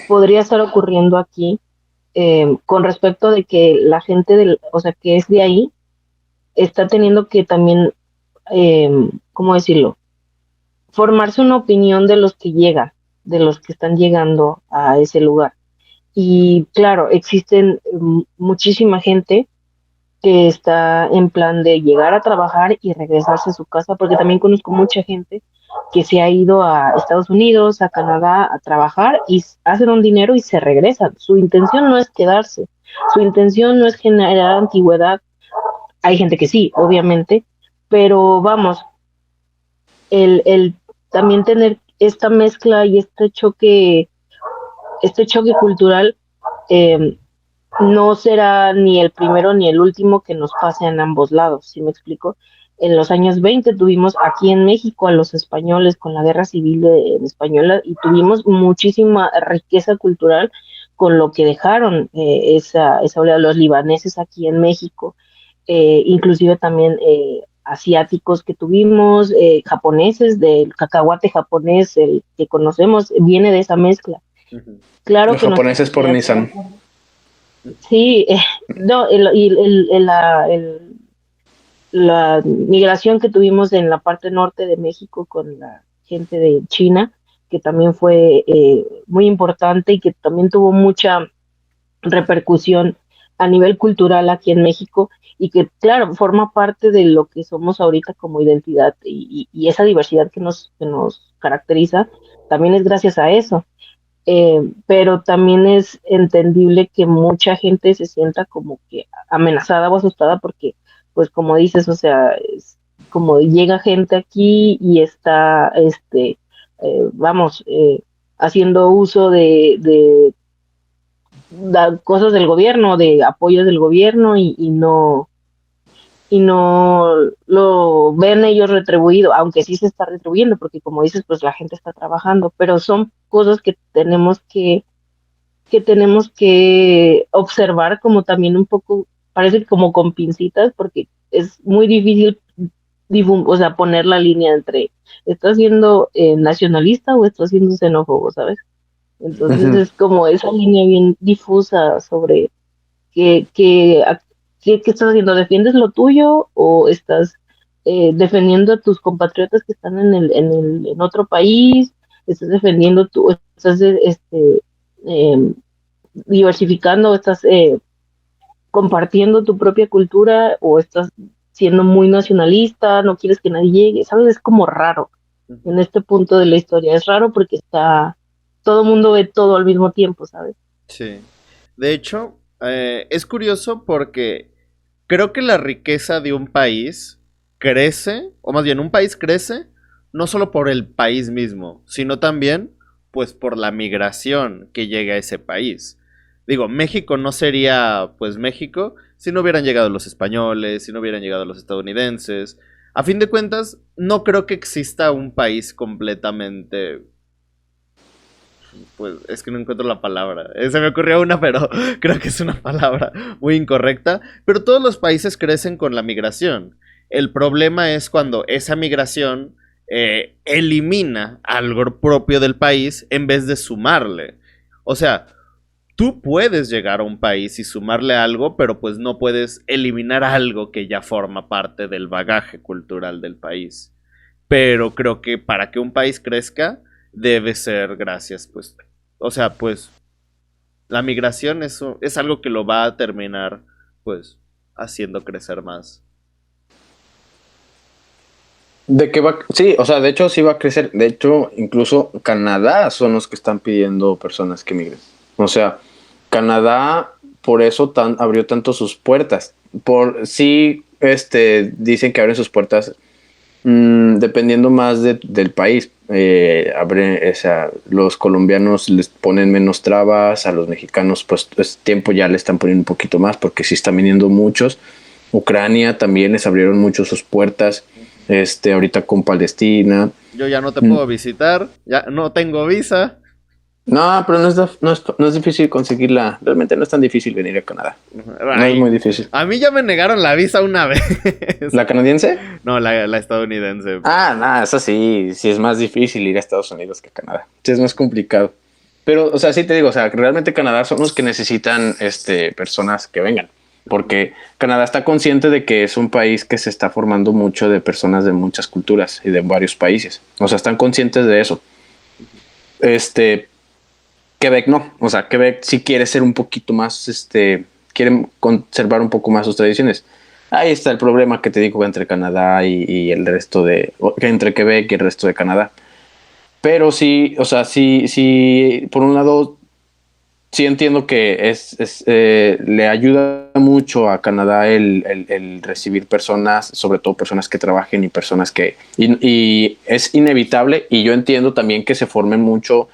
podría estar ocurriendo aquí con respecto de que la gente o sea, que es de ahí, está teniendo que también, ¿cómo decirlo? Formarse una opinión de los que llegan, de los que están llegando a ese lugar. Y claro, existen muchísima gente que está en plan de llegar a trabajar y regresarse a su casa, porque también conozco mucha gente que se ha ido a Estados Unidos, a Canadá, a trabajar y hacen un dinero y se regresan. Su intención no es quedarse, su intención no es generar antigüedad. Hay gente que sí, obviamente, pero vamos, el también tener esta mezcla y este choque cultural no será ni el primero ni el último que nos pase en ambos lados, ¿sí me explico? En los años 20 tuvimos aquí en México a los españoles con la guerra civil española y tuvimos muchísima riqueza cultural con lo que dejaron esa oleada, los libaneses aquí en México, inclusive también asiáticos que tuvimos, japoneses, del cacahuate japonés, el que conocemos, viene de esa mezcla. Uh-huh. Claro, los que japoneses por Nissan. Sí, no, la migración que tuvimos en la parte norte de México con la gente de China, que también fue muy importante y que también tuvo mucha repercusión a nivel cultural aquí en México y que, claro, forma parte de lo que somos ahorita como identidad y esa diversidad que nos caracteriza, también es gracias a eso. Pero también es entendible que mucha gente se sienta como que amenazada o asustada porque, pues como dices, o sea, es como llega gente aquí y está, haciendo uso de cosas del gobierno, de apoyos del gobierno y no lo ven ellos retribuido, aunque sí se está retribuyendo, porque como dices, pues la gente está trabajando, pero son cosas que tenemos que observar como también un poco, parece como con pincitas, porque es muy difícil o sea, poner la línea entre ¿estás siendo nacionalista o estás siendo xenófobo, sabes? Entonces uh-huh. Es como esa línea bien difusa sobre ¿qué estás haciendo? ¿Defiendes lo tuyo o estás defendiendo a tus compatriotas que están en otro país? estás defendiendo tú, estás em, diversificando, estás compartiendo tu propia cultura o estás siendo muy nacionalista, no quieres que nadie llegue, ¿sabes? Es como raro en este punto de la historia. Es raro porque todo el mundo ve todo al mismo tiempo, ¿sabes? Sí. De hecho, es curioso porque creo que la riqueza de un país crece, o más bien un país crece, no solo por el país mismo, sino también pues por la migración que llega a ese país. Digo, México no sería pues México si no hubieran llegado los españoles, si no hubieran llegado los estadounidenses. A fin de cuentas, no creo que exista un país completamente, pues es que no encuentro la palabra. Se me ocurrió una, pero creo que es una palabra muy incorrecta. Pero todos los países crecen con la migración. El problema es cuando esa migración elimina algo propio del país en vez de sumarle. O sea, tú puedes llegar a un país y sumarle algo, pero pues no puedes eliminar algo que ya forma parte del bagaje cultural del país. Pero creo que para que un país crezca, debe ser gracias, pues. O sea, pues la migración es algo que lo va a terminar, pues, haciendo crecer más. ¿De qué va? Sí, o sea, de hecho sí va a crecer. De hecho, incluso Canadá son los que están pidiendo personas que migren. O sea, Canadá por eso abrió tanto sus puertas. Sí, dicen que abren sus puertas dependiendo más del país. O sea, los colombianos les ponen menos trabas, a los mexicanos pues tiempo ya le están poniendo un poquito más porque sí están viniendo muchos. Ucrania también les abrieron mucho sus puertas. Ahorita con Palestina. Yo ya no te puedo visitar, ya no tengo visa. No, pero no es difícil conseguirla. Realmente no es tan difícil venir a Canadá. No es muy difícil. A mí ya me negaron la visa una vez. ¿La canadiense? No, la estadounidense. No, eso sí es más difícil ir a Estados Unidos que a Canadá. Sí, es más complicado. Pero, o sea, sí te digo, o sea, realmente Canadá son los que necesitan personas que vengan. Porque Canadá está consciente de que es un país que se está formando mucho de personas de muchas culturas y de varios países. O sea, están conscientes de eso. Quebec no. O sea, Quebec sí quiere ser un poquito más, quieren conservar un poco más sus tradiciones. Ahí está el problema que te digo entre Canadá y el resto entre Quebec y el resto de Canadá. Pero sí, o sea, sí, por un lado, sí entiendo que le ayuda mucho a Canadá el recibir personas, sobre todo personas que trabajen y personas que... Y es inevitable, y yo entiendo también que se formen mucho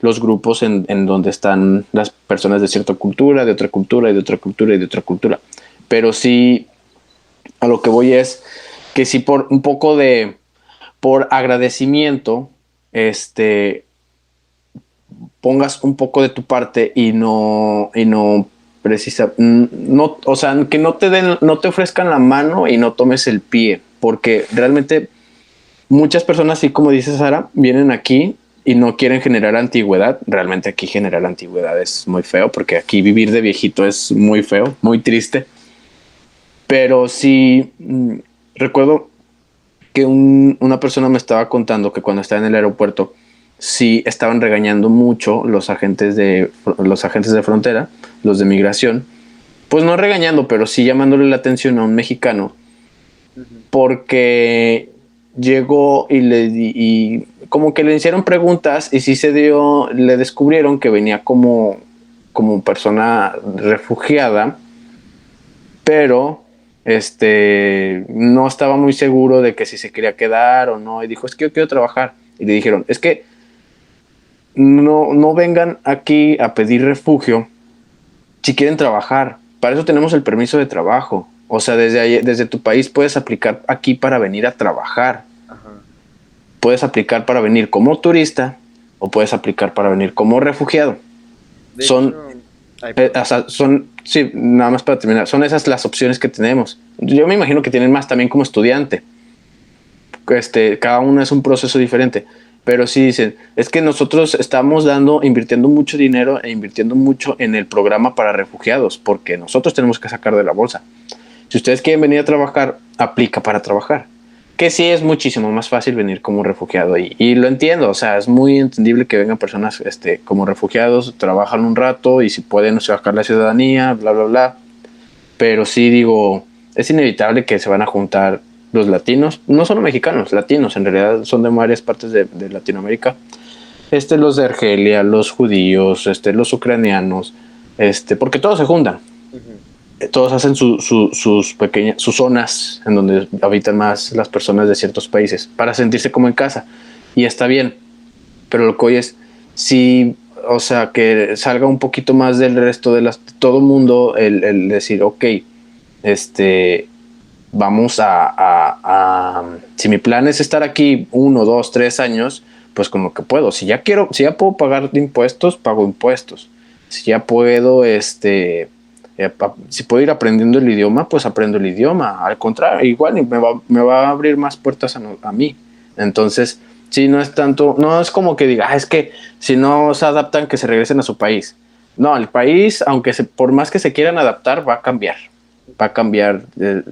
los grupos en donde están las personas de cierta cultura, de otra cultura, y de otra cultura, y de otra cultura. Pero sí, a lo que voy es que sí por un poco por agradecimiento, pongas un poco de tu parte y no precisa, no, o sea, que no te ofrezcan la mano y no tomes el pie, porque realmente muchas personas, así como dice Sara, vienen aquí y no quieren generar antigüedad. Realmente aquí generar antigüedad es muy feo, porque aquí vivir de viejito es muy feo, muy triste. Pero sí, recuerdo que una persona me estaba contando que cuando estaba en el aeropuerto, sí estaban regañando mucho los agentes de frontera, los de migración, pues no regañando, pero sí llamándole la atención a un mexicano, porque llegó y como que le hicieron preguntas y sí le descubrieron que venía como persona refugiada, pero no estaba muy seguro de que si se quería quedar o no, y dijo, es que yo quiero trabajar. Y le dijeron, es que no vengan aquí a pedir refugio si quieren trabajar. Para eso tenemos el permiso de trabajo. O sea, desde tu país puedes aplicar aquí para venir a trabajar. Ajá. Puedes aplicar para venir como turista o puedes aplicar para venir como refugiado. Sí, nada más para terminar, son esas las opciones que tenemos. Yo me imagino que tienen más también como estudiante. Cada uno es un proceso diferente. Pero sí dicen, es que nosotros estamos invirtiendo mucho dinero e invirtiendo mucho en el programa para refugiados, porque nosotros tenemos que sacar de la bolsa. Si ustedes quieren venir a trabajar, aplica para trabajar. Ok, que sí es muchísimo más fácil venir como refugiado y lo entiendo, o sea, es muy entendible que vengan personas como refugiados, trabajan un rato y si pueden sacar la ciudadanía, bla, bla, bla. Pero sí digo, es inevitable que se van a juntar los latinos, no solo mexicanos, latinos, en realidad son de varias partes de Latinoamérica. Los de Argelia, los judíos, los ucranianos, porque todos se juntan. Todos hacen sus pequeñas, sus zonas en donde habitan más las personas de ciertos países para sentirse como en casa. Y está bien. Pero lo que hoy es, sí, o sea, que salga un poquito más del resto de todo el mundo, el decir, ok, vamos si mi plan es estar aquí 1, 2, 3 años, pues con lo que puedo. Si ya puedo pagar impuestos, pago impuestos. Si ya puedo, si puedo ir aprendiendo el idioma, pues aprendo el idioma. Al contrario, igual me va a abrir más puertas a mí. Entonces, sí, no es tanto, no es como que diga, es que si no se adaptan, que se regresen a su país. No, el país, por más que se quieran adaptar, va a cambiar. Va a cambiar,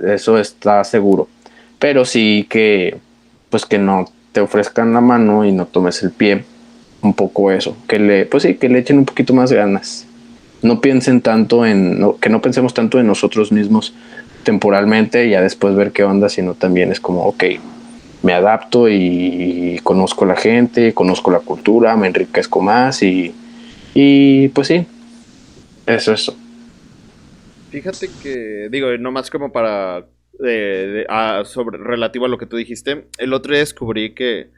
eso está seguro. Pero sí que no te ofrezcan la mano y no tomes el pie. Un poco eso. Que le echen un poquito más ganas. No piensen tanto que no pensemos tanto en nosotros mismos temporalmente y ya después ver qué onda, sino también es como, ok, me adapto y conozco la gente, conozco la cultura, me enriquezco más y pues sí, eso. Fíjate que, digo, nomás como para, sobre, relativo a lo que tú dijiste, el otro día descubrí que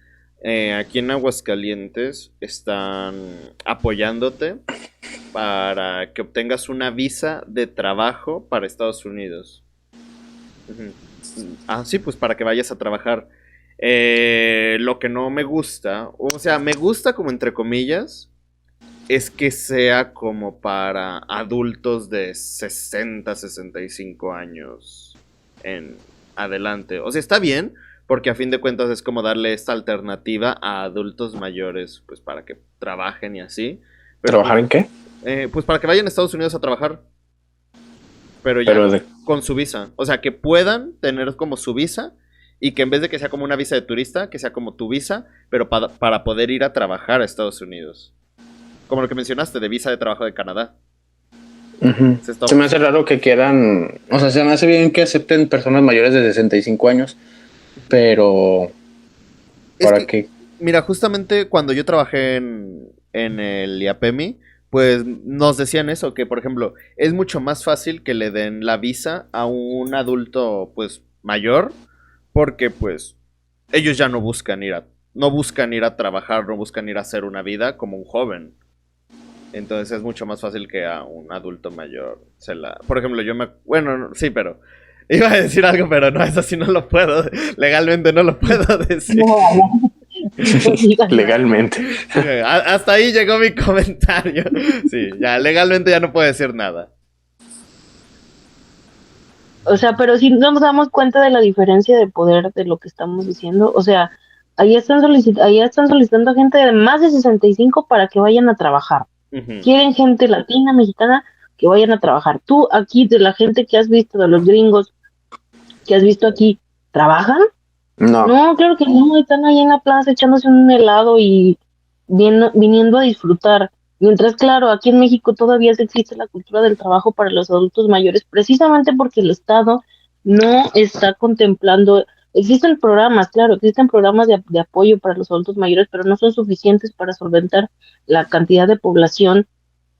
aquí en Aguascalientes están apoyándote para que obtengas una visa de trabajo para Estados Unidos. Sí, pues para que vayas a trabajar. Lo que no me gusta, o sea, me gusta como entre comillas, es que sea como para adultos de 60, 65 años en adelante. O sea, está bien, porque a fin de cuentas es como darle esta alternativa a adultos mayores, pues para que trabajen y así. Pero, ¿trabajar en qué? Pues para que vayan a Estados Unidos a trabajar. Pero ya con su visa. O sea, que puedan tener como su visa y que en vez de que sea como una visa de turista, que sea como tu visa, pero para poder ir a trabajar a Estados Unidos. Como lo que mencionaste de visa de trabajo de Canadá. Se me hace raro que quieran, o sea, se me hace bien que acepten personas mayores de 65 años, pero ¿para qué? Mira, justamente cuando yo trabajé en el IAPEMI, pues nos decían eso, que por ejemplo, es mucho más fácil que le den la visa a un adulto pues mayor, porque pues ellos ya no buscan ir a trabajar, no buscan ir a hacer una vida como un joven. Entonces es mucho más fácil que a un adulto mayor Por ejemplo, bueno, sí, pero iba a decir algo, pero no, eso sí no lo puedo. Legalmente no lo puedo decir. Legalmente. Hasta ahí llegó mi comentario. Sí, ya, legalmente ya no puedo decir nada. O sea, pero si nos damos cuenta de la diferencia de poder de lo que estamos diciendo, o sea, ahí están solicitando gente de más de 65 para que vayan a trabajar. Quieren gente latina, mexicana, que vayan a trabajar. Tú aquí, de la gente que has visto, de los gringos que has visto aquí, ¿trabajan? No, claro que no, están ahí en la plaza echándose un helado y viniendo a disfrutar. Mientras, claro, aquí en México todavía existe la cultura del trabajo para los adultos mayores, precisamente porque el Estado no está contemplando. Existen programas, claro, existen programas de apoyo para los adultos mayores, pero no son suficientes para solventar la cantidad de población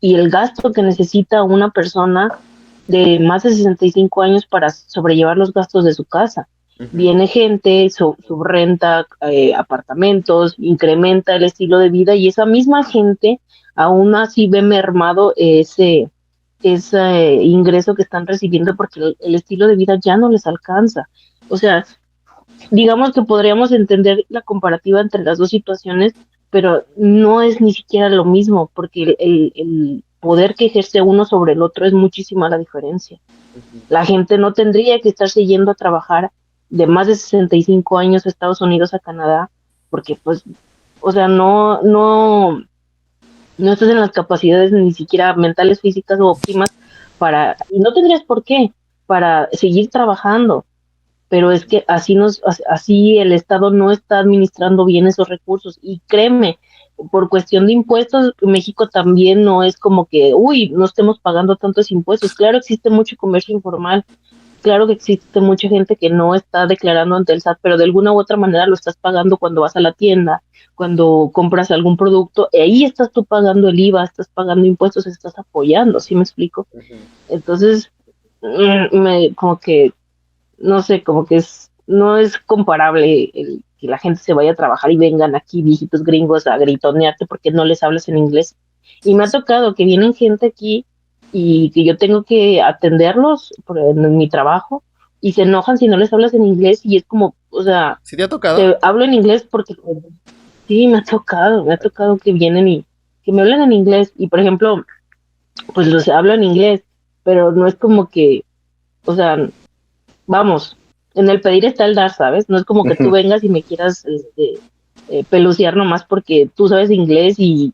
y el gasto que necesita una persona de más de 65 años para sobrellevar los gastos de su casa. Viene gente, subrenta apartamentos, incrementa el estilo de vida y esa misma gente aún así ve mermado ese ingreso que están recibiendo porque el estilo de vida ya no les alcanza. O sea, digamos que podríamos entender la comparativa entre las dos situaciones, pero no es ni siquiera lo mismo porque el poder que ejerce uno sobre el otro es muchísima la diferencia. La gente no tendría que estarse yendo a trabajar de más de 65 años a Estados Unidos, a Canadá, porque pues, o sea, no estás en las capacidades ni siquiera mentales, físicas o óptimas y no tendrías por qué, para seguir trabajando. pero es que así el Estado no está administrando bien esos recursos. Y créeme, por cuestión de impuestos, México también no es como que, uy, no estemos pagando tantos impuestos. Claro, existe mucho comercio informal, claro que existe mucha gente que no está declarando ante el SAT, pero de alguna u otra manera lo estás pagando cuando vas a la tienda, cuando compras algún producto, y ahí estás tú pagando el IVA, estás pagando impuestos, estás apoyando, ¿sí me explico? Entonces, como que, no sé, como que no es comparable el que la gente se vaya a trabajar y vengan aquí viejitos gringos a gritonearte porque no les hablas en inglés. Y me ha tocado que vienen gente aquí y que yo tengo que atenderlos en mi trabajo y se enojan si no les hablas en inglés y es como, o sea, ¿Sí te ha tocado? te hablo en inglés porque sí, me ha tocado que vienen y que me hablan en inglés y por ejemplo, pues los hablo en inglés, pero no es como que, o sea, vamos, en el pedir está el dar, ¿sabes? No es como que tú vengas y me quieras peluciar nomás porque tú sabes inglés y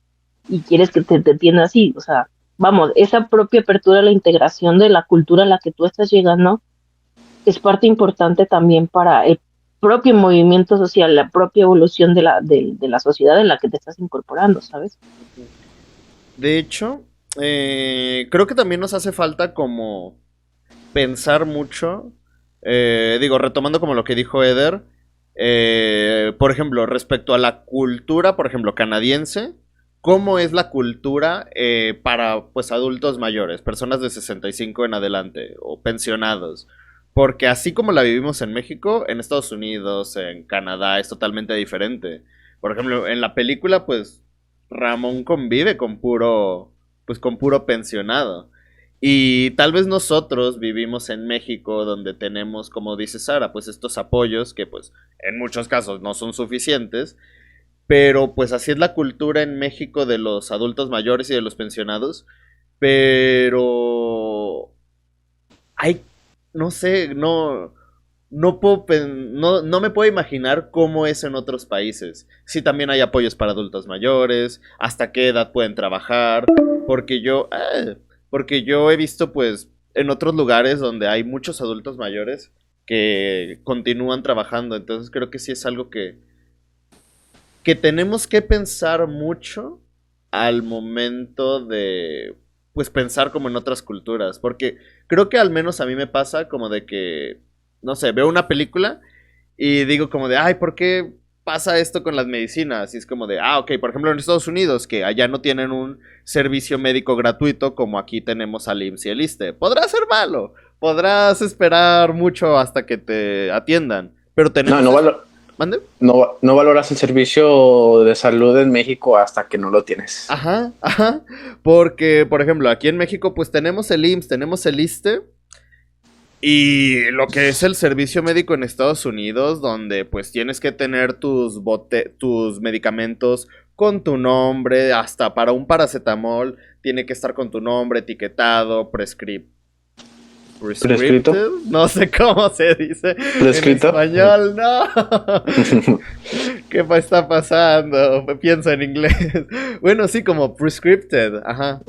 quieres que te entienda así, o sea, vamos, esa propia apertura a la integración de la cultura a la que tú estás llegando es parte importante también para el propio movimiento social, la propia evolución de la sociedad en la que te estás incorporando, ¿sabes? De hecho, creo que también nos hace falta como pensar mucho, digo, retomando como lo que dijo Eder, por ejemplo, respecto a la cultura, por ejemplo, canadiense, ¿cómo es la cultura para, pues, adultos mayores, personas de 65 en adelante, o pensionados? Porque así como la vivimos en México, en Estados Unidos, en Canadá, es totalmente diferente. Por ejemplo, en la película, pues, Ramón convive pues, con puro pensionado. Y tal vez nosotros vivimos en México donde tenemos, como dice Sara, pues estos apoyos que pues en muchos casos no son suficientes, pero pues así es la cultura en México de los adultos mayores y de los pensionados, pero hay, no sé, no me puedo imaginar cómo es en otros países. Si también hay apoyos para adultos mayores, hasta qué edad pueden trabajar, porque yo he visto pues en otros lugares donde hay muchos adultos mayores que continúan trabajando, entonces creo que sí es algo que tenemos que pensar mucho al momento de pues pensar como en otras culturas, porque creo que al menos a mí me pasa como de que, no sé, veo una película y digo como de, ay, ¿por qué pasa esto con las medicinas? Y es como de, ok, por ejemplo en Estados Unidos, que allá no tienen un servicio médico gratuito como aquí tenemos al IMSS y el ISSSTE. Podrá ser malo, podrás esperar mucho hasta que te atiendan, pero tenemos... ¿Mande? No valoras el servicio de salud en México hasta que no lo tienes. Ajá, porque, por ejemplo, aquí en México pues tenemos el IMSS, tenemos el ISSSTE, y lo que es el servicio médico en Estados Unidos, donde pues tienes que tener tus medicamentos con tu nombre, hasta para un paracetamol tiene que estar con tu nombre etiquetado, ¿Prescrito? No sé cómo se dice ¿Prescrito? en español, no. ¿Qué está pasando? Pienso en inglés. Bueno, sí, como prescripted, ajá.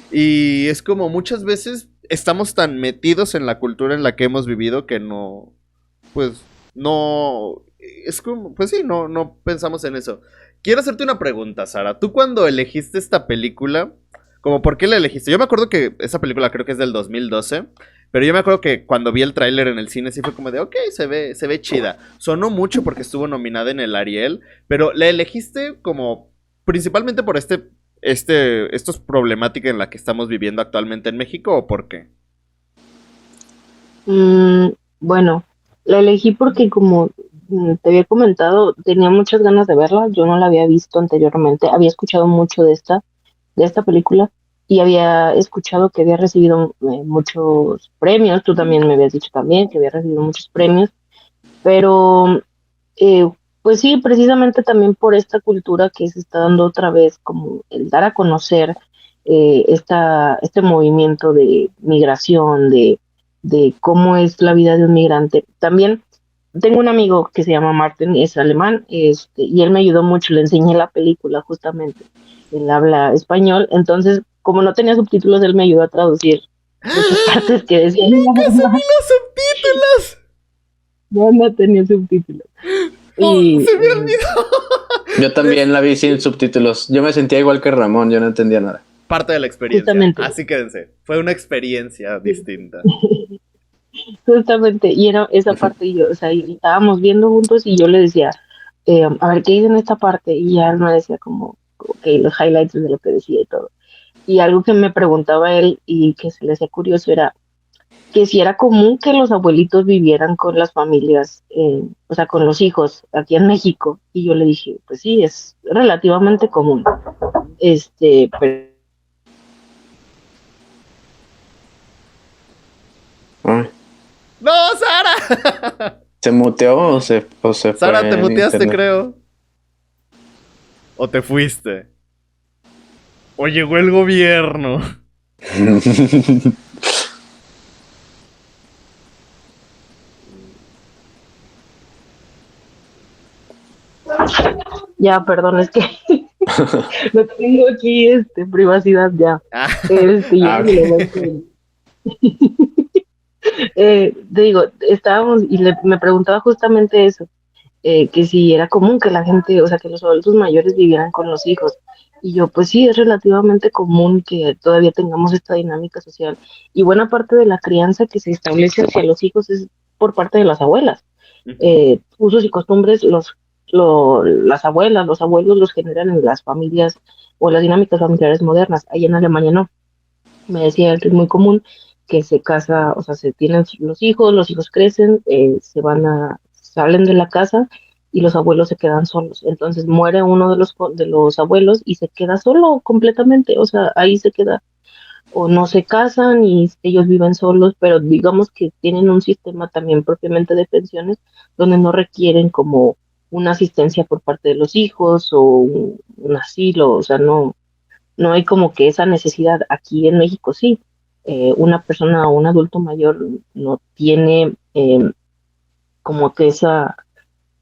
Y es como muchas veces estamos tan metidos en la cultura en la que hemos vivido que no, pues, no, es como, pues sí, no pensamos en eso. Quiero hacerte una pregunta, Sara. ¿Tú cuando elegiste esta película, como por qué la elegiste? Yo me acuerdo que esa película creo que es del 2012, pero yo me acuerdo que cuando vi el tráiler en el cine sí fue como de, ok, se ve chida. Sonó mucho porque estuvo nominada en el Ariel, pero ¿la elegiste como principalmente por estos problemáticas en la que estamos viviendo actualmente en México o por qué? Bueno, la elegí porque como te había comentado, tenía muchas ganas de verla, yo no la había visto anteriormente, había escuchado mucho de esta película y había escuchado que había recibido muchos premios, tú también me habías dicho también que había recibido muchos premios, pero pues sí, precisamente también por esta cultura que se está dando otra vez, como el dar a conocer este movimiento de migración, de cómo es la vida de un migrante. También tengo un amigo que se llama Martin, es alemán, y él me ayudó mucho, le enseñé la película justamente, él habla español, entonces como no tenía subtítulos, él me ayudó a traducir muchas partes que decían. ¡Nunca se vi los subtítulos! No tenía subtítulos. Oh, Y, se me olvidó. Yo también la vi sin subtítulos. Yo me sentía igual que Ramón, yo no entendía nada. Parte de la experiencia. Justamente. Así quédense. Fue una experiencia distinta. Justamente, y era esa parte, y yo, o sea, y estábamos viendo juntos y yo le decía, a ver, ¿qué dice en esta parte? Y ya él me decía como, ok, los highlights de lo que decía y todo. Y algo que me preguntaba él y que se le hacía curioso era que si era común que los abuelitos vivieran con las familias, o sea, con los hijos aquí en México. Y yo le dije, pues sí, es relativamente común. Pero Ay, ¡No, Sara! ¿se muteó o se Sara, fue te en muteaste, internet? creo. ¿O te fuiste? ¿O llegó el gobierno? ya, perdón, es que no tengo aquí privacidad ya. Ah, Yo Ah, no me lo voy a ok. hacer. Te digo, estábamos y me preguntaba justamente eso, que si era común que la gente, o sea, que los adultos mayores vivieran con los hijos. Y yo, pues sí, es relativamente común que todavía tengamos esta dinámica social. Y buena parte de la crianza que se establece hacia los hijos es por parte de las abuelas. Usos y costumbres, las abuelas, los abuelos los generan en las familias o las dinámicas familiares modernas. Ahí en Alemania no. Me decía él que es muy común que se casa, o sea, se tienen los hijos crecen, salen de la casa y los abuelos se quedan solos. Entonces muere uno de los abuelos y se queda solo completamente, o sea, ahí se queda. O no se casan y ellos viven solos, pero digamos que tienen un sistema también propiamente de pensiones donde no requieren como una asistencia por parte de los hijos o un asilo, o sea, no hay como que esa necesidad. Aquí en México sí, una persona o un adulto mayor no tiene como que es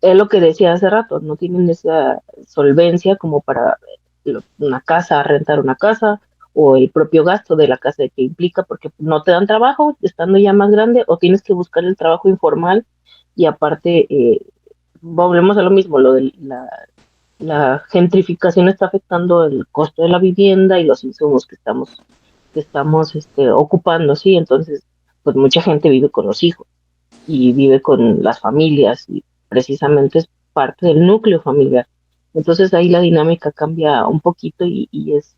lo que decía hace rato, no tienen esa solvencia como para una casa, rentar una casa o el propio gasto de la casa que implica, porque no te dan trabajo estando ya más grande o tienes que buscar el trabajo informal y aparte, volvemos a lo mismo, lo de la gentrificación está afectando el costo de la vivienda y los insumos que estamos ocupando, ¿sí? Entonces, pues mucha gente vive con los hijos y vive con las familias y precisamente es parte del núcleo familiar. Entonces ahí la dinámica cambia un poquito y es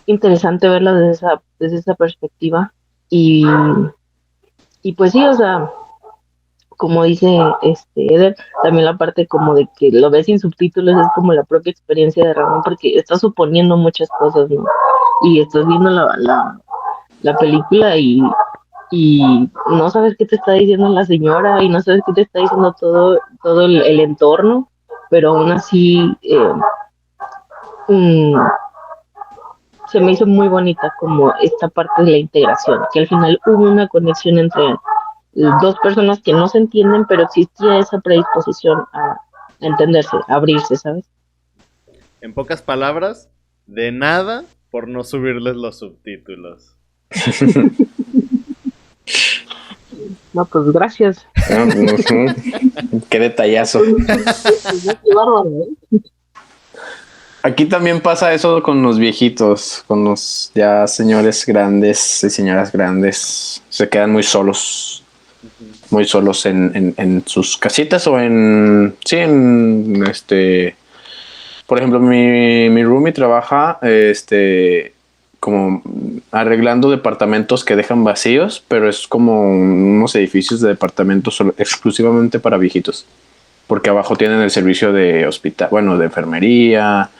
interesante verla desde esa perspectiva y, y pues sí, o sea, como dice Eder, también la parte como de que lo ves sin subtítulos es como la propia experiencia de Ramón, porque estás suponiendo muchas cosas, ¿no? Y estás viendo la película y no sabes qué te está diciendo la señora y no sabes qué te está diciendo todo el entorno, pero aún así mm, se me hizo muy bonita como esta parte de la integración, que al final hubo una conexión entre dos personas que no se entienden, pero existía esa predisposición a entenderse, a abrirse, ¿sabes? en pocas palabras, de nada por no subirles los subtítulos. No, pues gracias. Qué detallazo. Qué bárbaro, ¿eh? Aquí también pasa eso con los viejitos, con los ya señores grandes y señoras grandes. Se quedan muy solos en sus casitas o por ejemplo, mi roomie trabaja como arreglando departamentos que dejan vacíos, pero es como unos edificios de departamentos exclusivamente para viejitos, porque abajo tienen el servicio de hospital, bueno, de enfermería,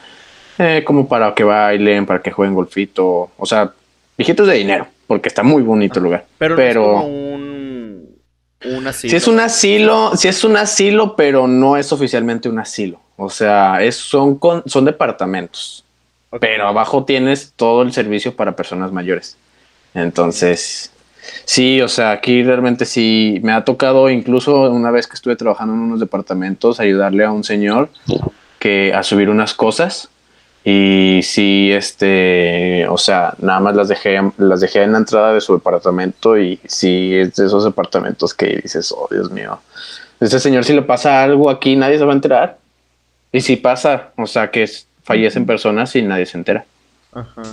como para que bailen, para que jueguen golfito, o sea, viejitos de dinero, porque está muy bonito el lugar. Pero no es como un asilo. Sí es un asilo, pero no es oficialmente un asilo. O sea, son departamentos. Okay. Pero abajo tienes todo el servicio para personas mayores. Entonces, sí, o sea, aquí realmente sí me ha tocado, incluso una vez que estuve trabajando en unos departamentos, ayudarle a un señor a subir unas cosas. Y sí, o sea, nada más las dejé en la entrada de su departamento y sí, es de esos departamentos que dices, oh, Dios mío, Ese señor, si le pasa algo aquí, nadie se va a enterar. Y si pasa, o sea, que fallecen personas y nadie se entera. Ajá.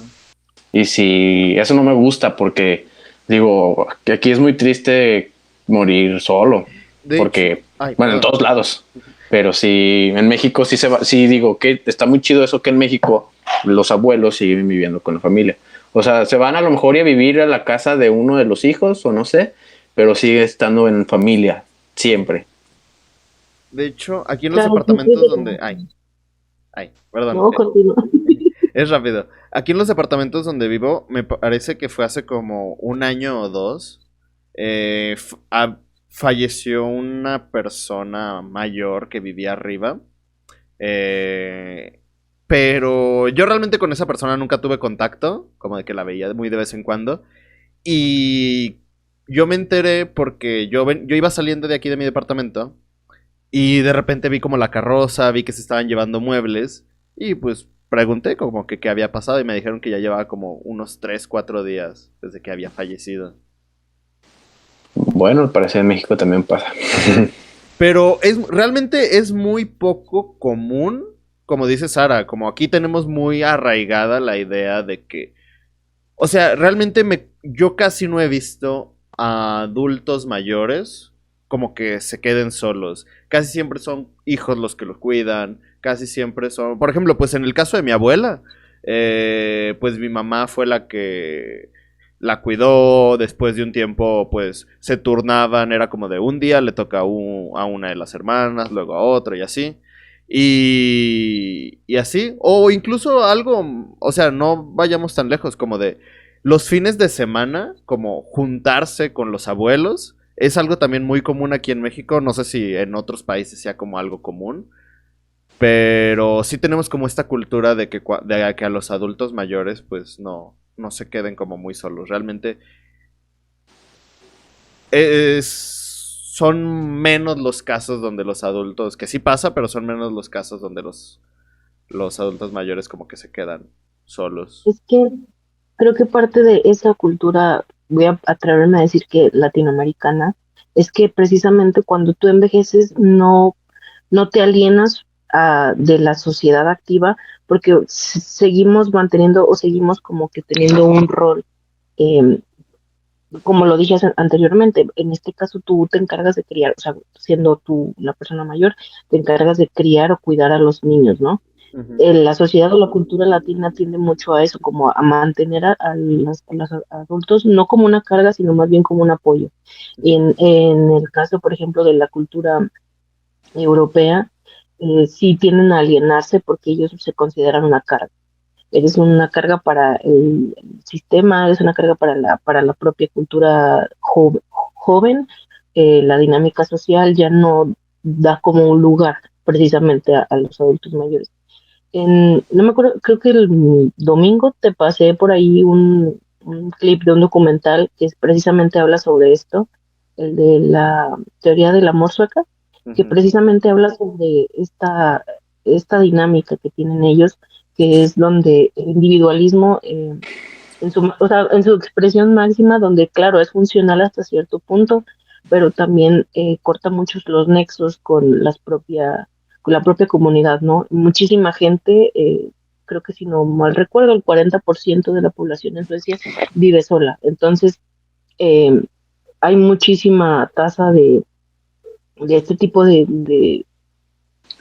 Y si eso no me gusta porque digo que aquí es muy triste morir solo, De porque hecho, ay, bueno, en perdón. todos lados. Pero sí, en México sí se va, sí digo que está muy chido eso que en México los abuelos siguen viviendo con la familia. O sea, se van a lo mejor a vivir a la casa de uno de los hijos o no sé, pero sigue estando en familia siempre. De hecho, aquí en los Claro, sí, departamentos donde... sí, Ay, perdón. no, continúa. Es rápido. Aquí en los departamentos donde vivo, me parece que fue hace como un año o dos, falleció una persona mayor que vivía arriba. Pero yo realmente con esa persona nunca tuve contacto, como de que la veía muy de vez en cuando. Y yo me enteré porque yo iba saliendo de aquí de mi departamento y de repente vi como la carroza, vi que se estaban llevando muebles y pues pregunté como que qué había pasado y me dijeron que ya llevaba como unos 3 4 días desde que había fallecido. Bueno, al parecer en México también pasa. Pero realmente es muy poco común, como dice Sara, como aquí tenemos muy arraigada la idea de que, o sea, realmente yo casi no he visto a adultos mayores como que se queden solos. Casi siempre son hijos los que los cuidan, casi siempre son, por ejemplo, pues en el caso de mi abuela, pues mi mamá fue la que la cuidó, después de un tiempo pues se turnaban, era como de un día le toca a una de las hermanas, luego a otra y así. Y así, o incluso algo, o sea, no vayamos tan lejos como de los fines de semana, como juntarse con los abuelos, es algo también muy común aquí en México, no sé si en otros países sea como algo común, pero sí tenemos como esta cultura de que a los adultos mayores pues no se queden como muy solos. Realmente son menos los casos donde los adultos, que sí pasa, pero son menos los casos donde los adultos mayores como que se quedan solos. Es que creo que parte de esa cultura, voy a atreverme a decir que latinoamericana, es que precisamente cuando tú envejeces no te alienas de la sociedad activa porque seguimos manteniendo o seguimos como que teniendo un rol, eh, como lo dije anteriormente, en este caso tú te encargas de criar, o sea, siendo tú la persona mayor, te encargas de criar o cuidar a los niños, ¿no? Ujú. La sociedad o la cultura latina tiende mucho a eso, como a mantener a los adultos no como una carga, sino más bien como un apoyo. En el caso, por ejemplo, de la cultura europea, sí tienden a alienarse porque ellos se consideran una carga. Eres una carga para el sistema, eres una carga para la propia cultura joven. La dinámica social ya no da como un lugar precisamente a los adultos mayores. No me acuerdo, creo que el domingo te pasé por ahí un clip de un documental que precisamente habla sobre esto, el de la teoría del amor sueca, que Ujú. precisamente habla sobre esta dinámica que tienen ellos, que es donde el individualismo, o sea, en su expresión máxima, donde claro, es funcional hasta cierto punto, pero también corta muchos los nexos con la propia comunidad, ¿no? Muchísima gente, creo que si no mal recuerdo, el 40% de la población en Suecia vive sola. Entonces, eh, hay muchísima tasa de este tipo de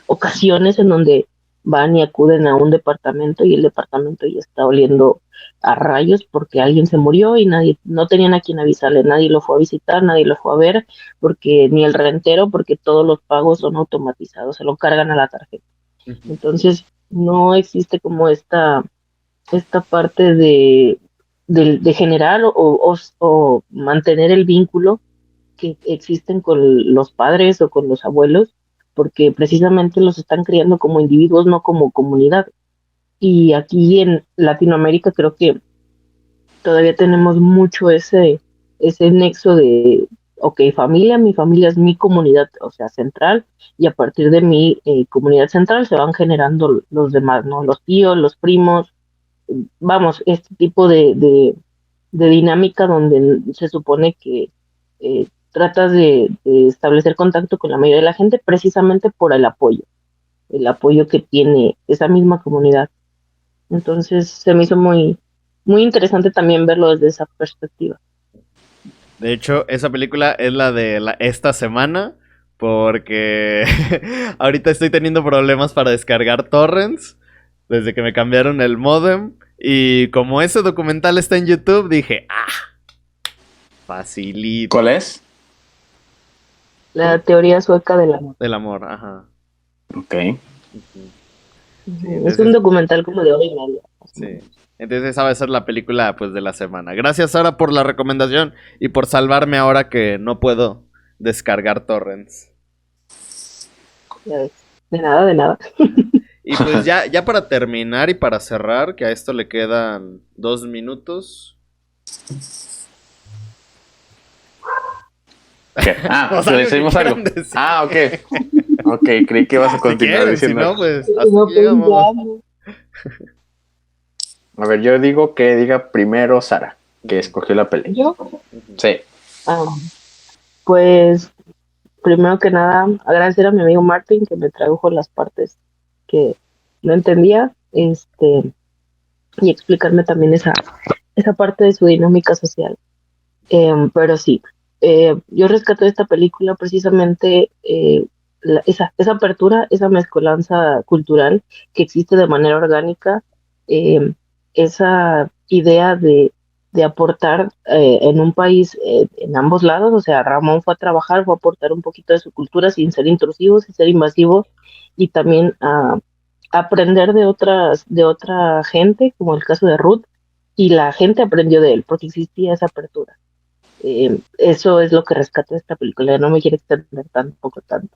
ocasiones en donde van y acuden a un departamento y el departamento ya está oliendo a rayos porque alguien se murió y nadie, no tenían a quien avisarle, nadie lo fue a visitar, nadie lo fue a ver, porque ni el rentero, porque todos los pagos son automatizados, se lo cargan a la tarjeta. Ujú. Entonces, no existe como esta parte de generar o mantener el vínculo que existen con los padres o con los abuelos, porque precisamente los están criando como individuos, no como comunidad. Y aquí en Latinoamérica creo que todavía tenemos mucho ese nexo de, ok, familia, mi familia es mi comunidad, o sea, central, y a partir de mi comunidad central se van generando los demás, ¿no? Los tíos, los primos, vamos, este tipo de dinámica donde se supone que tratas de establecer contacto con la mayoría de la gente precisamente por el apoyo que tiene esa misma comunidad. Entonces se me hizo muy, muy interesante también verlo desde esa perspectiva. De hecho, esa película es la de esta semana. Porque ahorita estoy teniendo problemas para descargar torrents. Desde que me cambiaron el modem. Y como ese documental está en YouTube, dije, facilito. ¿Cuál es? La teoría sueca del amor. Del amor, ajá. Ok. Entonces, es un documental como de hora y media. Sí. Entonces esa va a ser la película pues de la semana. Gracias, Sara, por la recomendación y por salvarme ahora que no puedo descargar torrents. De nada, de nada. Y pues ya para terminar y para cerrar, que a esto le quedan 2 minutos. ¿Qué? O sea, ¿le decimos algo? decir. Ok. Ok, creí que vas a continuar Si diciendo. no, pues hasta No aquí llegamos. A ver, yo digo que diga primero Sara, que escogió la pelea. ¿Yo? Sí. Pues, primero que nada, agradecer a mi amigo Martin que me tradujo las partes que no entendía, y explicarme también esa parte de su dinámica social. Pero sí, yo rescato de esta película precisamente esa apertura, esa mezcolanza cultural que existe de manera orgánica, esa idea de aportar en un país en ambos lados. O sea, Ramón fue a trabajar, fue a aportar un poquito de su cultura sin ser intrusivo, sin ser invasivo, y también a aprender de otra gente, como el caso de Ruth, y la gente aprendió de él porque existía esa apertura. Eso es lo que rescato de esta película. No me quiero extender tampoco tanto.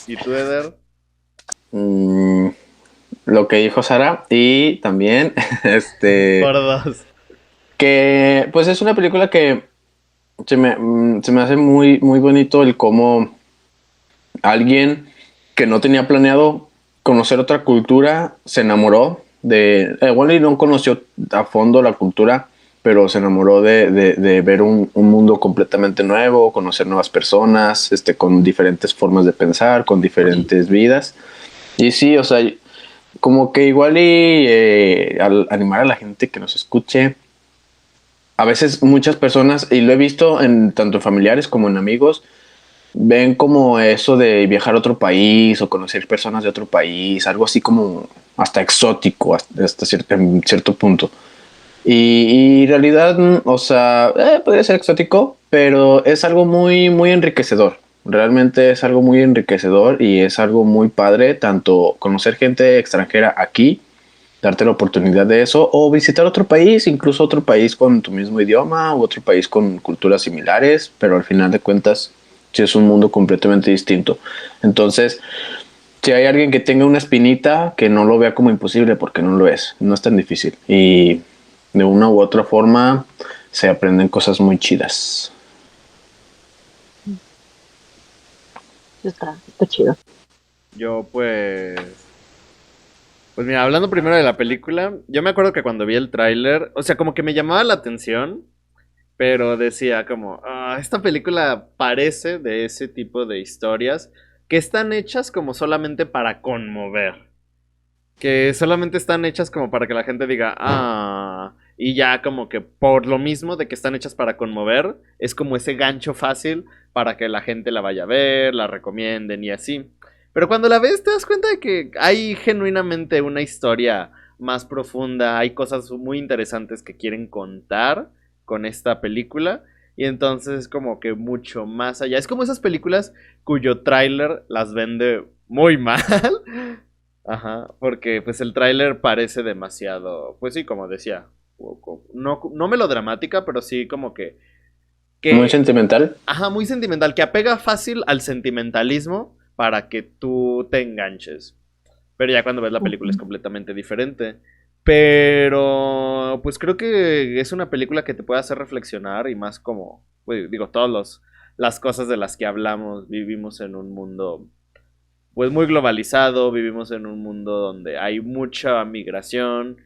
¿Y tú, Eder? Lo que dijo Sara, y también Por 2. que pues es una película que se me hace muy, muy bonito el cómo alguien que no tenía planeado conocer otra cultura se enamoró de, igual y no conoció a fondo la cultura, pero se enamoró de ver un mundo completamente nuevo, conocer nuevas personas, con diferentes formas de pensar, con diferentes vidas. Y sí, o sea, como que igual y al animar a la gente que nos escuche, a veces muchas personas, y lo he visto en tanto en familiares como en amigos, ven como eso de viajar a otro país o conocer personas de otro país, algo así como hasta exótico hasta en cierto punto. Y en realidad, o sea, podría ser exótico, pero es algo muy, muy enriquecedor. Realmente es algo muy enriquecedor y es algo muy padre, tanto conocer gente extranjera aquí, darte la oportunidad de eso, o visitar otro país, incluso otro país con tu mismo idioma, u otro país con culturas similares, pero al final de cuentas, sí es un mundo completamente distinto. Entonces, si hay alguien que tenga una espinita, que no lo vea como imposible, porque no lo es, no es tan difícil. Y de una u otra forma se aprenden cosas muy chidas. Está chido. Yo pues mira, hablando primero de la película, yo me acuerdo que cuando vi el tráiler, o sea, como que me llamaba la atención, pero decía como, esta película parece de ese tipo de historias que están hechas como solamente para conmover. Que solamente están hechas como para que la gente diga, y ya como que por lo mismo de que están hechas para conmover, es como ese gancho fácil para que la gente la vaya a ver, la recomienden y así. Pero cuando la ves te das cuenta de que hay genuinamente una historia más profunda, hay cosas muy interesantes que quieren contar con esta película. Y entonces es como que mucho más allá. Es como esas películas cuyo tráiler las vende muy mal. Ajá, porque pues el tráiler parece demasiado, pues sí, como decía, no melodramática, pero sí como Muy sentimental. Ajá, muy sentimental, que apega fácil al sentimentalismo para que tú te enganches. Pero ya cuando ves la película es completamente diferente. Pero pues creo que es una película que te puede hacer reflexionar y más como, pues, digo, las cosas de las que hablamos, vivimos en un mundo pues muy globalizado, vivimos en un mundo donde hay mucha migración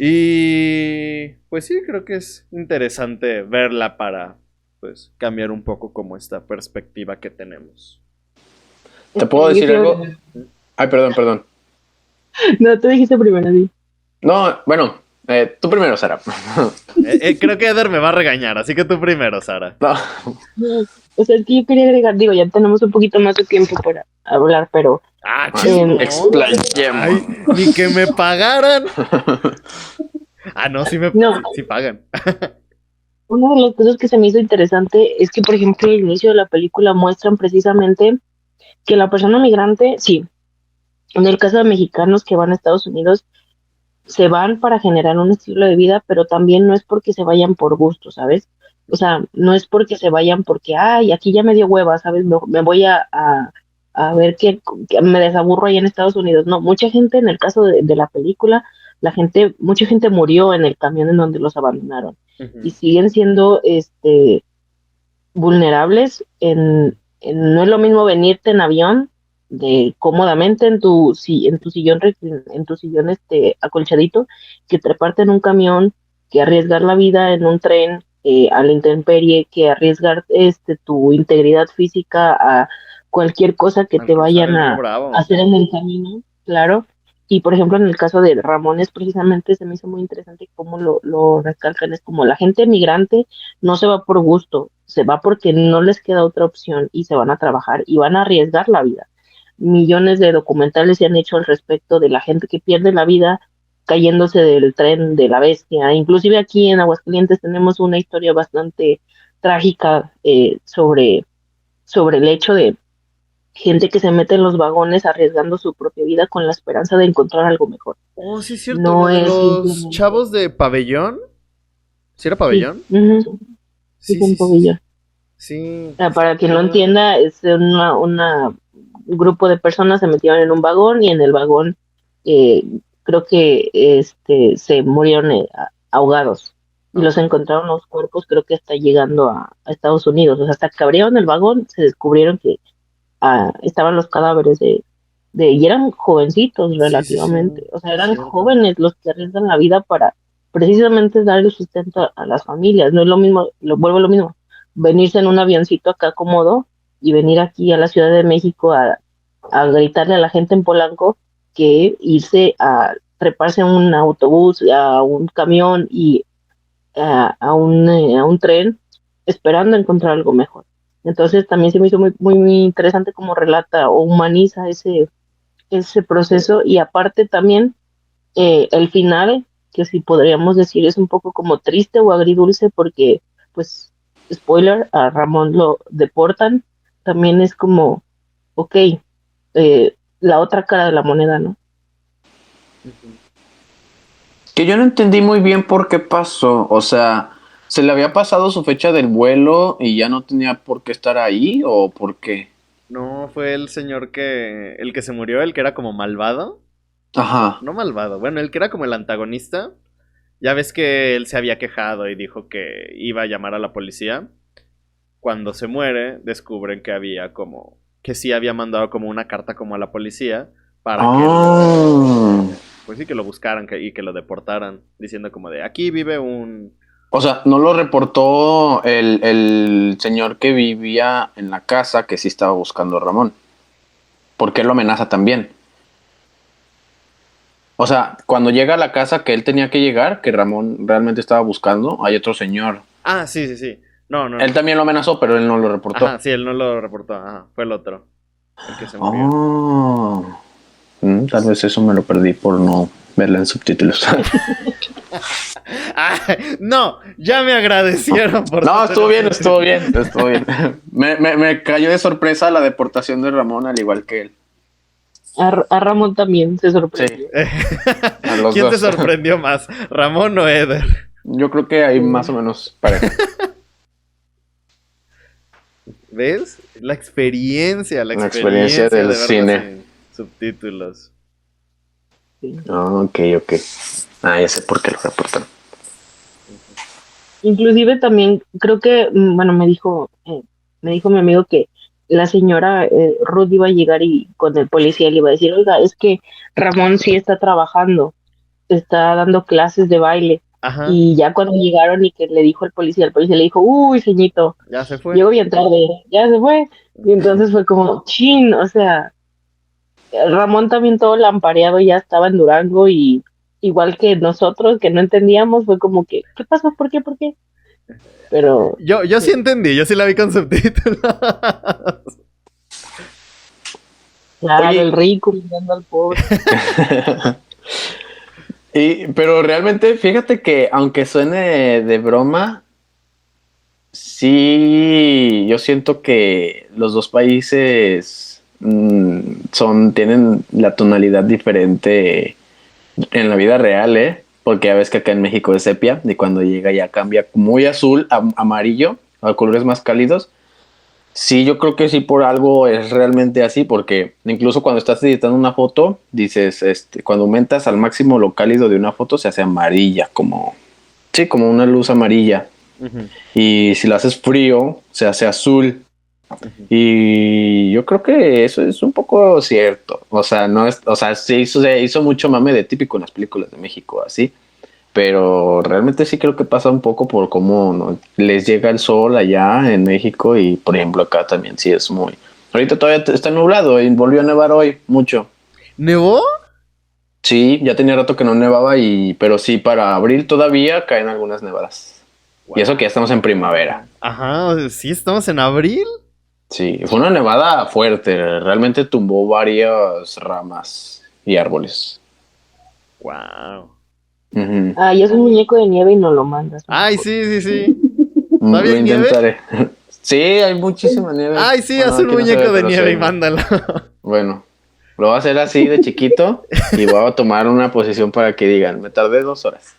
Y pues sí, creo que es interesante verla para pues cambiar un poco como esta perspectiva que tenemos. ¿Te puedo decir algo? Ay, perdón. No, tú dijiste primero, sí. No, bueno, tú primero, Sara. Creo que Eder me va a regañar, así que tú primero, Sara. No. O sea, es que yo quería agregar, digo, ya tenemos un poquito más de tiempo para hablar, pero Chingo. Explayemos. Ay, ni que me pagaran. No, No. sí pagan. Una de las cosas que se me hizo interesante es que, por ejemplo, al inicio de la película muestran precisamente que la persona migrante, sí, en el caso de mexicanos que van a Estados Unidos, se van para generar un estilo de vida, pero también no es porque se vayan por gusto, ¿sabes? O sea, no es porque se vayan porque, ay, aquí ya me dio hueva, ¿sabes? Me voy a ver que me desaburro ahí en Estados Unidos. No, mucha gente en el caso de la película, mucha gente murió en el camión en donde los abandonaron y siguen siendo vulnerables no es lo mismo venirte en avión de cómodamente en tu sillón acolchadito, que treparte en un camión, que arriesgar la vida en un tren a la intemperie, que arriesgar tu integridad física a cualquier cosa que te vayan a hacer en el camino, claro. Y por ejemplo, en el caso de Ramones, precisamente se me hizo muy interesante cómo lo recalcan, es como la gente migrante no se va por gusto, se va porque no les queda otra opción y se van a trabajar y van a arriesgar la vida. Millones de documentales se han hecho al respecto de la gente que pierde la vida cayéndose del tren de la bestia. Inclusive aquí en Aguascalientes tenemos una historia bastante trágica sobre el hecho de gente que se mete en los vagones arriesgando su propia vida con la esperanza de encontrar algo mejor. Oh, sí, es cierto. No es los chavos de Pabellón. ¿Sí era Pabellón? Sí, uh-huh. Sí, sí, Pabellón. Sí. O sea, para quien no entienda, es un grupo de personas se metieron en un vagón y en el vagón creo que se murieron ahogados. Y los encontraron los cuerpos, creo que hasta llegando a Estados Unidos. O sea, hasta que abrieron el vagón, se descubrieron que estaban los cadáveres y eran jovencitos relativamente. Sí. O sea, eran jóvenes los que arriesgan la vida para precisamente dar el sustento a las familias. No es lo mismo, vuelvo a lo mismo, venirse en un avioncito acá cómodo y venir aquí a la Ciudad de México a gritarle a la gente en Polanco que irse a treparse en un autobús, a un camión y a un tren esperando encontrar algo mejor. Entonces también se me hizo muy, muy, muy interesante cómo relata o humaniza ese proceso, y aparte también el final, que si podríamos decir es un poco como triste o agridulce porque, pues, spoiler, a Ramón lo deportan, también es como, ok, la otra cara de la moneda, ¿no? Que yo no entendí muy bien por qué pasó, o sea, ¿se le había pasado su fecha del vuelo y ya no tenía por qué estar ahí o por qué? No, fue el señor el que se murió, el que era como malvado. Ajá. No malvado, bueno, el que era como el antagonista. Ya ves que él se había quejado y dijo que iba a llamar a la policía. Cuando se muere, descubren que había como... que sí había mandado como una carta como a la policía para que pues sí, que lo buscaran y que lo deportaran, diciendo como de, aquí vive un... O sea, no lo reportó el señor que vivía en la casa que sí estaba buscando a Ramón. Porque él lo amenaza también. O sea, cuando llega a la casa que él tenía que llegar, que Ramón realmente estaba buscando, hay otro señor. Ah, sí, sí, sí. No. Él también lo amenazó, pero él no lo reportó. Ajá, sí, él no lo reportó. Ajá, fue el otro. El que se murió. Tal vez eso me lo perdí por no verla en subtítulos. No, ya me agradecieron por... No, estuvo bien. Me cayó de sorpresa la deportación de Ramón, al igual que él. A Ramón también se sorprendió. Sí. ¿Quién te sorprendió más, Ramón o Eder? Yo creo que ahí más o menos parejo. ¿Ves? La experiencia del cine. Subtítulos. Sí. Ok. Ya sé por qué lo reportaron. Inclusive también creo que, bueno, me dijo mi amigo que la señora Ruth iba a llegar y con el policía le iba a decir, oiga, es que Ramón sí está trabajando. está dando clases de baile. Ajá, Y ya cuando llegaron y que le dijo el policía le dijo, uy, ceñito, ya se fue. llegó bien tarde, ya se fue. Y entonces fue como, chin, o sea, Ramón también todo lampareado ya estaba en Durango y igual que nosotros que no entendíamos, fue como que, ¿qué pasó? ¿Por qué? ¿Por qué? Pero, Yo sí entendí, yo sí la vi con subtítulos. claro, Oye. el rico mirando al pobre. Pero realmente, fíjate que aunque suene de broma, sí, yo siento que los dos países tienen la tonalidad diferente en la vida real, ¿eh? Porque ya ves que acá en México es sepia y cuando llega ya cambia muy azul a amarillo, a colores más cálidos. Sí, yo creo que sí por algo es realmente así, porque incluso cuando estás editando una foto, dices, cuando aumentas al máximo lo cálido de una foto se hace amarilla, sí, como una luz amarilla. Ujú, Y si lo haces frío, se hace azul. ujú. Y yo creo que eso es un poco cierto. O sea, no es, o sea, se hizo mucho mame de típico en las películas de México, así. Pero realmente sí creo que pasa un poco por cómo ¿no? les llega el sol allá en México y por ejemplo acá también sí es muy... Ahorita todavía está nublado y volvió a nevar hoy mucho. ¿Nevó? Sí, ya tenía rato que no nevaba pero sí para abril todavía caen algunas nevadas. Y eso que ya estamos en primavera. Ajá, o sea, sí, estamos en abril. Sí, fue una nevada fuerte, realmente tumbó varias ramas y árboles. Wow. Ujú. Ay, es un muñeco de nieve y no lo mandas. Ay, sí, sí, sí. Lo ¿Todavía hay nieve? intentaré. Sí, hay muchísima nieve. Ay, sí, Bueno, haz un aquí no se muñeco ve, de pero nieve sí. y mándalo. Bueno, lo voy a hacer así de chiquito y voy a tomar una posición para que digan, me tardé 2 horas.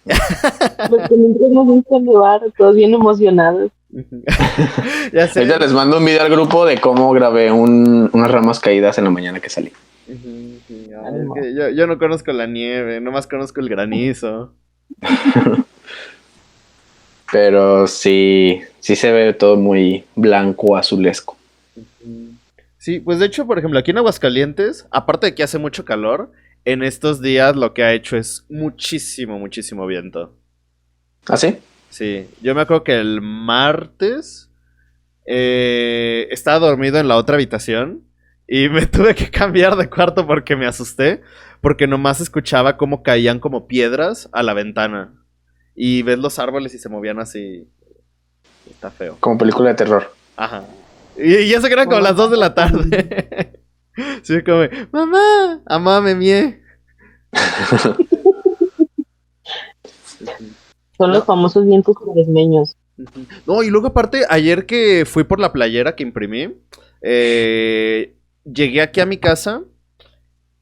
Porque nunca hemos visto nevar, todos bien emocionados. Ya sé. Ahorita les mando un video al grupo de cómo grabé unas ramas caídas en la mañana que salí. Ujú, sí, ay, es que yo no conozco la nieve, nomás conozco el granizo. Pero sí se ve todo muy blanco, azulesco. Sí, pues de hecho, por ejemplo, aquí en Aguascalientes, aparte de que hace mucho calor, en estos días lo que ha hecho es muchísimo, muchísimo viento. ¿Ah, sí? Sí, yo me acuerdo que el martes estaba dormido en la otra habitación y me tuve que cambiar de cuarto porque me asusté, porque nomás escuchaba cómo caían como piedras a la ventana y ves los árboles y se movían así. Está feo. Como película de terror. Ajá. Y ya se quedan como las 2 de la tarde. Sí, como, mamá, me mié. Son los famosos vientos cuaresmeños. No, y luego aparte, ayer que fui por la playera que imprimí, llegué aquí a mi casa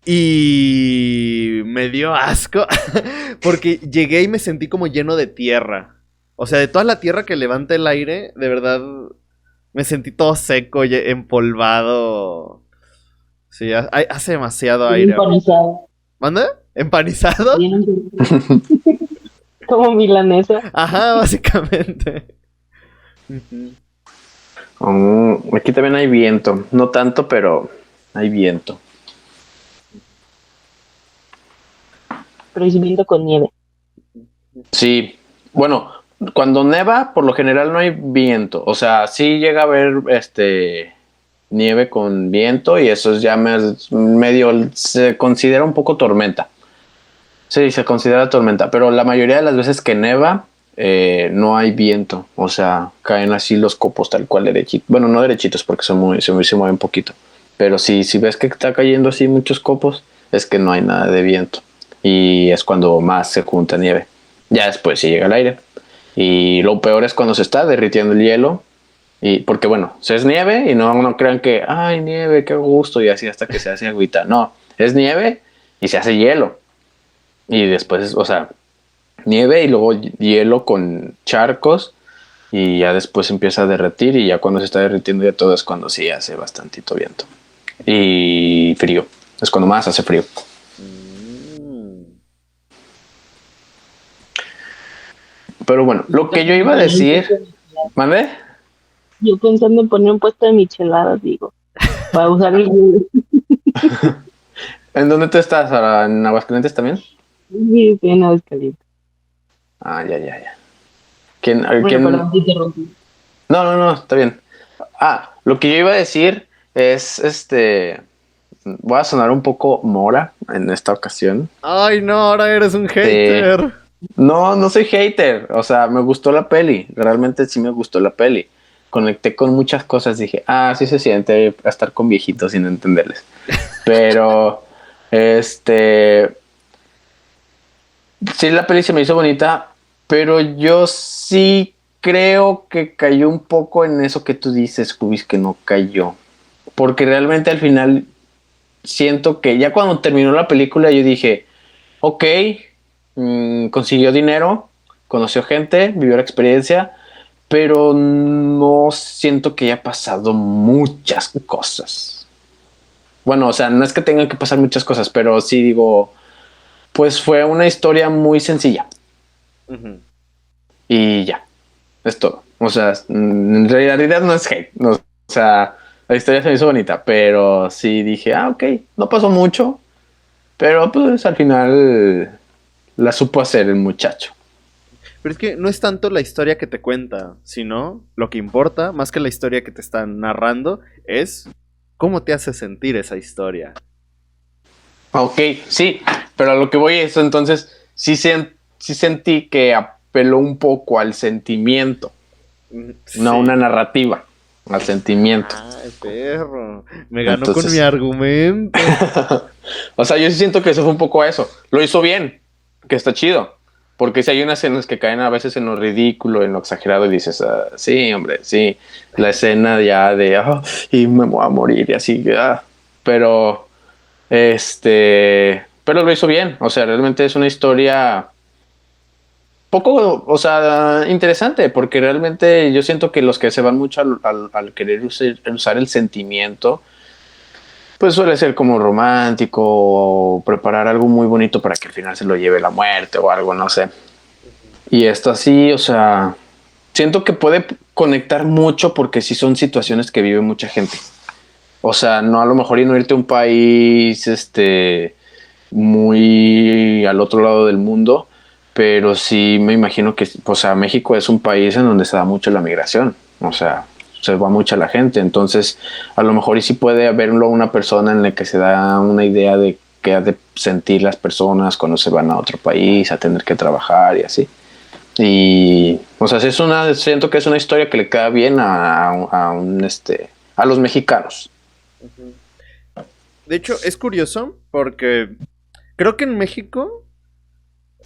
y me dio asco porque llegué y me sentí como lleno de tierra. O sea, de toda la tierra que levanta el aire, de verdad me sentí todo seco y empolvado. Sí, hace demasiado Bien aire. empanizado. ¿Manda? ¿Empanizado? Bien como milanesa. Ajá, básicamente. Aquí también hay viento. No tanto, pero hay viento. Pero es viento con nieve. Sí. Bueno, cuando neva, por lo general no hay viento. O sea, sí llega a haber nieve con viento y eso es ya medio se considera un poco tormenta. Sí, se considera tormenta, pero la mayoría de las veces que neva no hay viento, o sea, caen así los copos tal cual derechitos. Bueno, no derechitos porque se mueven poquito, pero si ves que está cayendo así muchos copos, es que no hay nada de viento y es cuando más se junta nieve. Ya después sí llega el aire y lo peor es cuando se está derritiendo el hielo. Y porque bueno, se es nieve y no crean que, ay, nieve, qué gusto, y así hasta que se hace agüita. No, es nieve y se hace hielo. Y después, o sea, nieve y luego hielo con charcos y ya después empieza a derretir y ya cuando se está derritiendo ya todo es cuando sí hace bastantito viento. Y frío, es cuando más hace frío. Pero bueno, lo que yo iba a decir... ¿Mande? Yo pensando en poner un puesto de micheladas, digo, para usar el Google. ¿En dónde tú estás? ¿En Aguascalientes también? Sí, fui en Aguascalientes. Ah, ya. ¿Quién, Bueno, quién? perdón, te interrumpí. No, está bien. Ah, lo que yo iba a decir es, voy a sonar un poco mora en esta ocasión. Ay, no, ahora eres un Eh, hater. no soy hater, o sea, me gustó la peli, realmente sí me gustó la peli. Conecté con muchas cosas, dije, sí se siente estar con viejitos sin entenderles. Pero, sí, la peli se me hizo bonita, pero yo sí creo que cayó un poco en eso que tú dices, Cubis, que no cayó. Porque realmente al final siento que ya cuando terminó la película yo dije, ok, consiguió dinero, conoció gente, vivió la experiencia, pero no siento que haya pasado muchas cosas. Bueno, o sea, no es que tengan que pasar muchas cosas, pero sí digo, pues fue una historia muy sencilla Ujú. y ya, es todo. O sea, en realidad no es hate, no, o sea, la historia se me hizo bonita, pero sí dije, ok, no pasó mucho, pero pues al final la supo hacer el muchacho. Pero es que no es tanto la historia que te cuenta, sino lo que importa, más que la historia que te están narrando, es cómo te hace sentir esa historia. Ok, sí, pero a lo que voy es entonces, sí sentí que apeló un poco al sentimiento, no a Sí. una narrativa, al sentimiento. Ay, perro. Me ganó con mi Entonces, argumento. o sea, yo sí siento que eso fue un poco eso. Lo hizo bien, que está chido. Porque si hay unas escenas que caen a veces en lo ridículo, en lo exagerado, y dices, sí, hombre, sí. La escena ya de, y me voy a morir, y así, pero, pero lo hizo bien. O sea, realmente es una historia poco, o sea, interesante, porque realmente yo siento que los que se van mucho al querer usar el sentimiento, pues suele ser como romántico o preparar algo muy bonito para que al final se lo lleve la muerte o algo, no sé. Y esto así, o sea, siento que puede conectar mucho porque sí son situaciones que vive mucha gente. O sea, no a lo mejor y no irte a un país, muy al otro lado del mundo, pero sí me imagino que, o sea, México es un país en donde se da mucho la migración. O sea, se va mucha la gente, entonces a lo mejor y sí puede haberlo una persona en la que se da una idea de qué ha de sentir las personas cuando se van a otro país a tener que trabajar y así. Y, o sea, siento que es una historia que le queda bien a los mexicanos. De hecho, es curioso porque creo que en México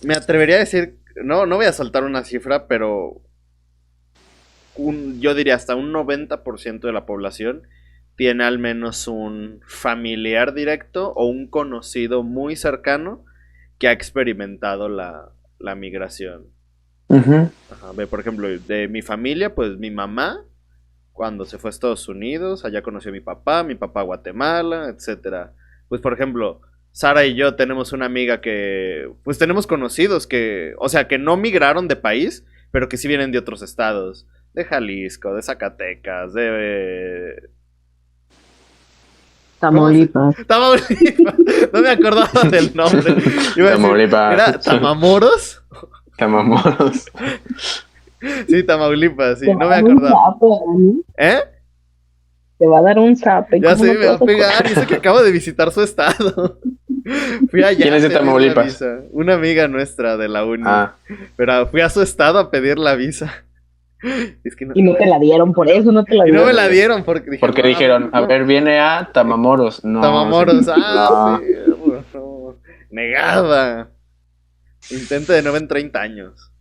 me atrevería a decir, no voy a soltar una cifra, pero yo diría hasta un 90% de la población tiene al menos un familiar directo o un conocido muy cercano que ha experimentado la migración. Uh-huh. Ajá, ve, por ejemplo, de mi familia, pues mi mamá, cuando se fue a Estados Unidos, allá conoció a mi papá a Guatemala, etcétera. Pues, por ejemplo, Sara y yo tenemos una amiga que, pues tenemos conocidos que, o sea, que no migraron de país, pero que sí vienen de otros estados, de Jalisco, de Zacatecas, de... ¿Cómo se? Tamaulipas. Tamaulipas. No me acordaba del nombre. Iba a decir, Tamaulipas. ¿era Tamamoros? Tamamoros. Sí, Tamaulipas, sí, Te no va me a dar un acordaba. zape, Dani. ¿Eh? Te va a dar un zape. Ya ¿Cómo sé, no me te va vas a a pegar. acordar? Y eso que acabo de visitar su estado. Fui allá ¿Quién es de a pedir la Tamaulipas? visa. Una amiga nuestra de la uni. Ah, Pero fui a su estado a pedir la visa. Es que no. Y no te la dieron, por eso no te la Y no dieron. me la dieron porque dijeron, porque dijeron, a ver, viene a Tamamoros. No, Tamamoros. Ah, no. perro, no. Negada. Intento de nuevo en 30 años.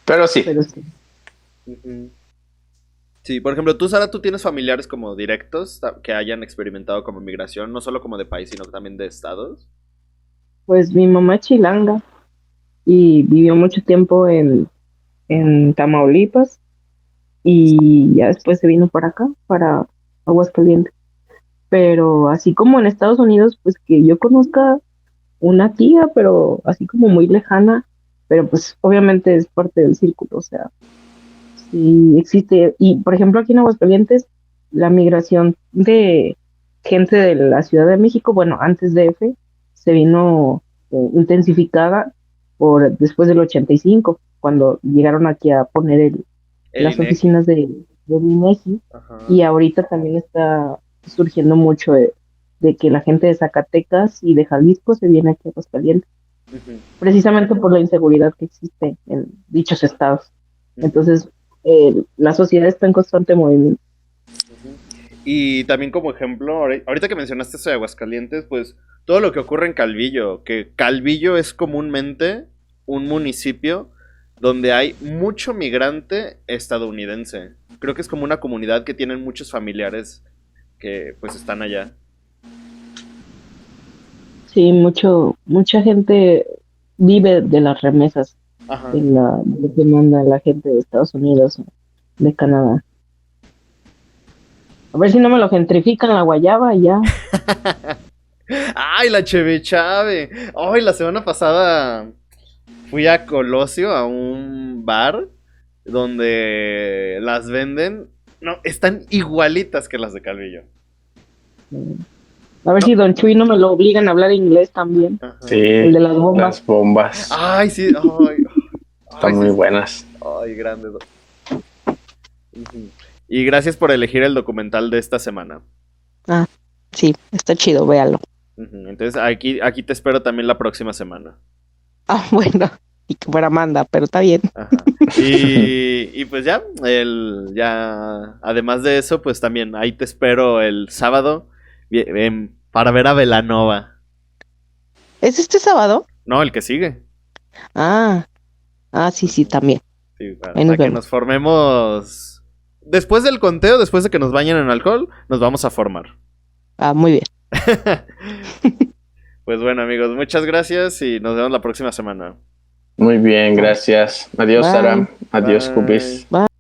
Pero sí, Pero sí. Ujú. Sí, por ejemplo, tú, Sara, tú tienes familiares como directos que hayan experimentado como migración, no solo como de país, sino también de estados. Pues mi mamá es chilanga y vivió mucho tiempo en Tamaulipas y ya después se vino para acá, para Aguascalientes. Pero así como en Estados Unidos, pues que yo conozca una tía, pero así como muy lejana, pero pues obviamente es parte del círculo, o sea, sí existe. Y por ejemplo, aquí en Aguascalientes, la migración de gente de la Ciudad de México, bueno, antes de F, se vino intensificada después del 85, cuando llegaron aquí a poner las INEGI. oficinas del INEGI, Ajá. y ahorita también está surgiendo mucho de que la gente de Zacatecas y de Jalisco se viene aquí a Aguascalientes, Ujú. precisamente por la inseguridad que existe en dichos estados. Ujú. Entonces, la sociedad está en constante movimiento. Y también como ejemplo, ahorita que mencionaste eso de Aguascalientes, pues todo lo que ocurre en Calvillo, que Calvillo es comúnmente un municipio donde hay mucho migrante estadounidense. Creo que es como una comunidad que tienen muchos familiares que pues están allá. Sí, mucha gente vive de las remesas Ajá. de lo que manda la gente de Estados Unidos, de Canadá. A ver si no me lo gentrifican la guayaba y ya. ¡Ay, la Cheve Chave! ¡Ay, la semana pasada fui a Colosio, a un bar donde las venden? No, están igualitas que las de Calvillo. A ver si Don Chuy no me lo obligan a hablar inglés también. Ajá. Sí, El de las bombas. las bombas Ay, sí. Ay, están muy buenas. Ay, grande. Ujú. Y gracias por elegir el documental de esta semana. Sí, está chido, véalo. Ujú. Entonces aquí te espero también la próxima semana. Ah, bueno, y que fuera Amanda, pero está bien. Ajá. Y pues ya, además de eso, pues también ahí te espero el sábado para ver a Belanova. ¿Es este sábado? No, el que sigue. Ah, sí, también. Sí, para Ahí nos que vemos. nos formemos. Después del conteo, después de que nos bañen en alcohol, nos vamos a formar. Ah, muy bien. Pues bueno, amigos, muchas gracias y nos vemos la próxima semana. Muy bien, gracias. Adiós, Bye. Sara. Adiós, Bye. Cubis. Bye.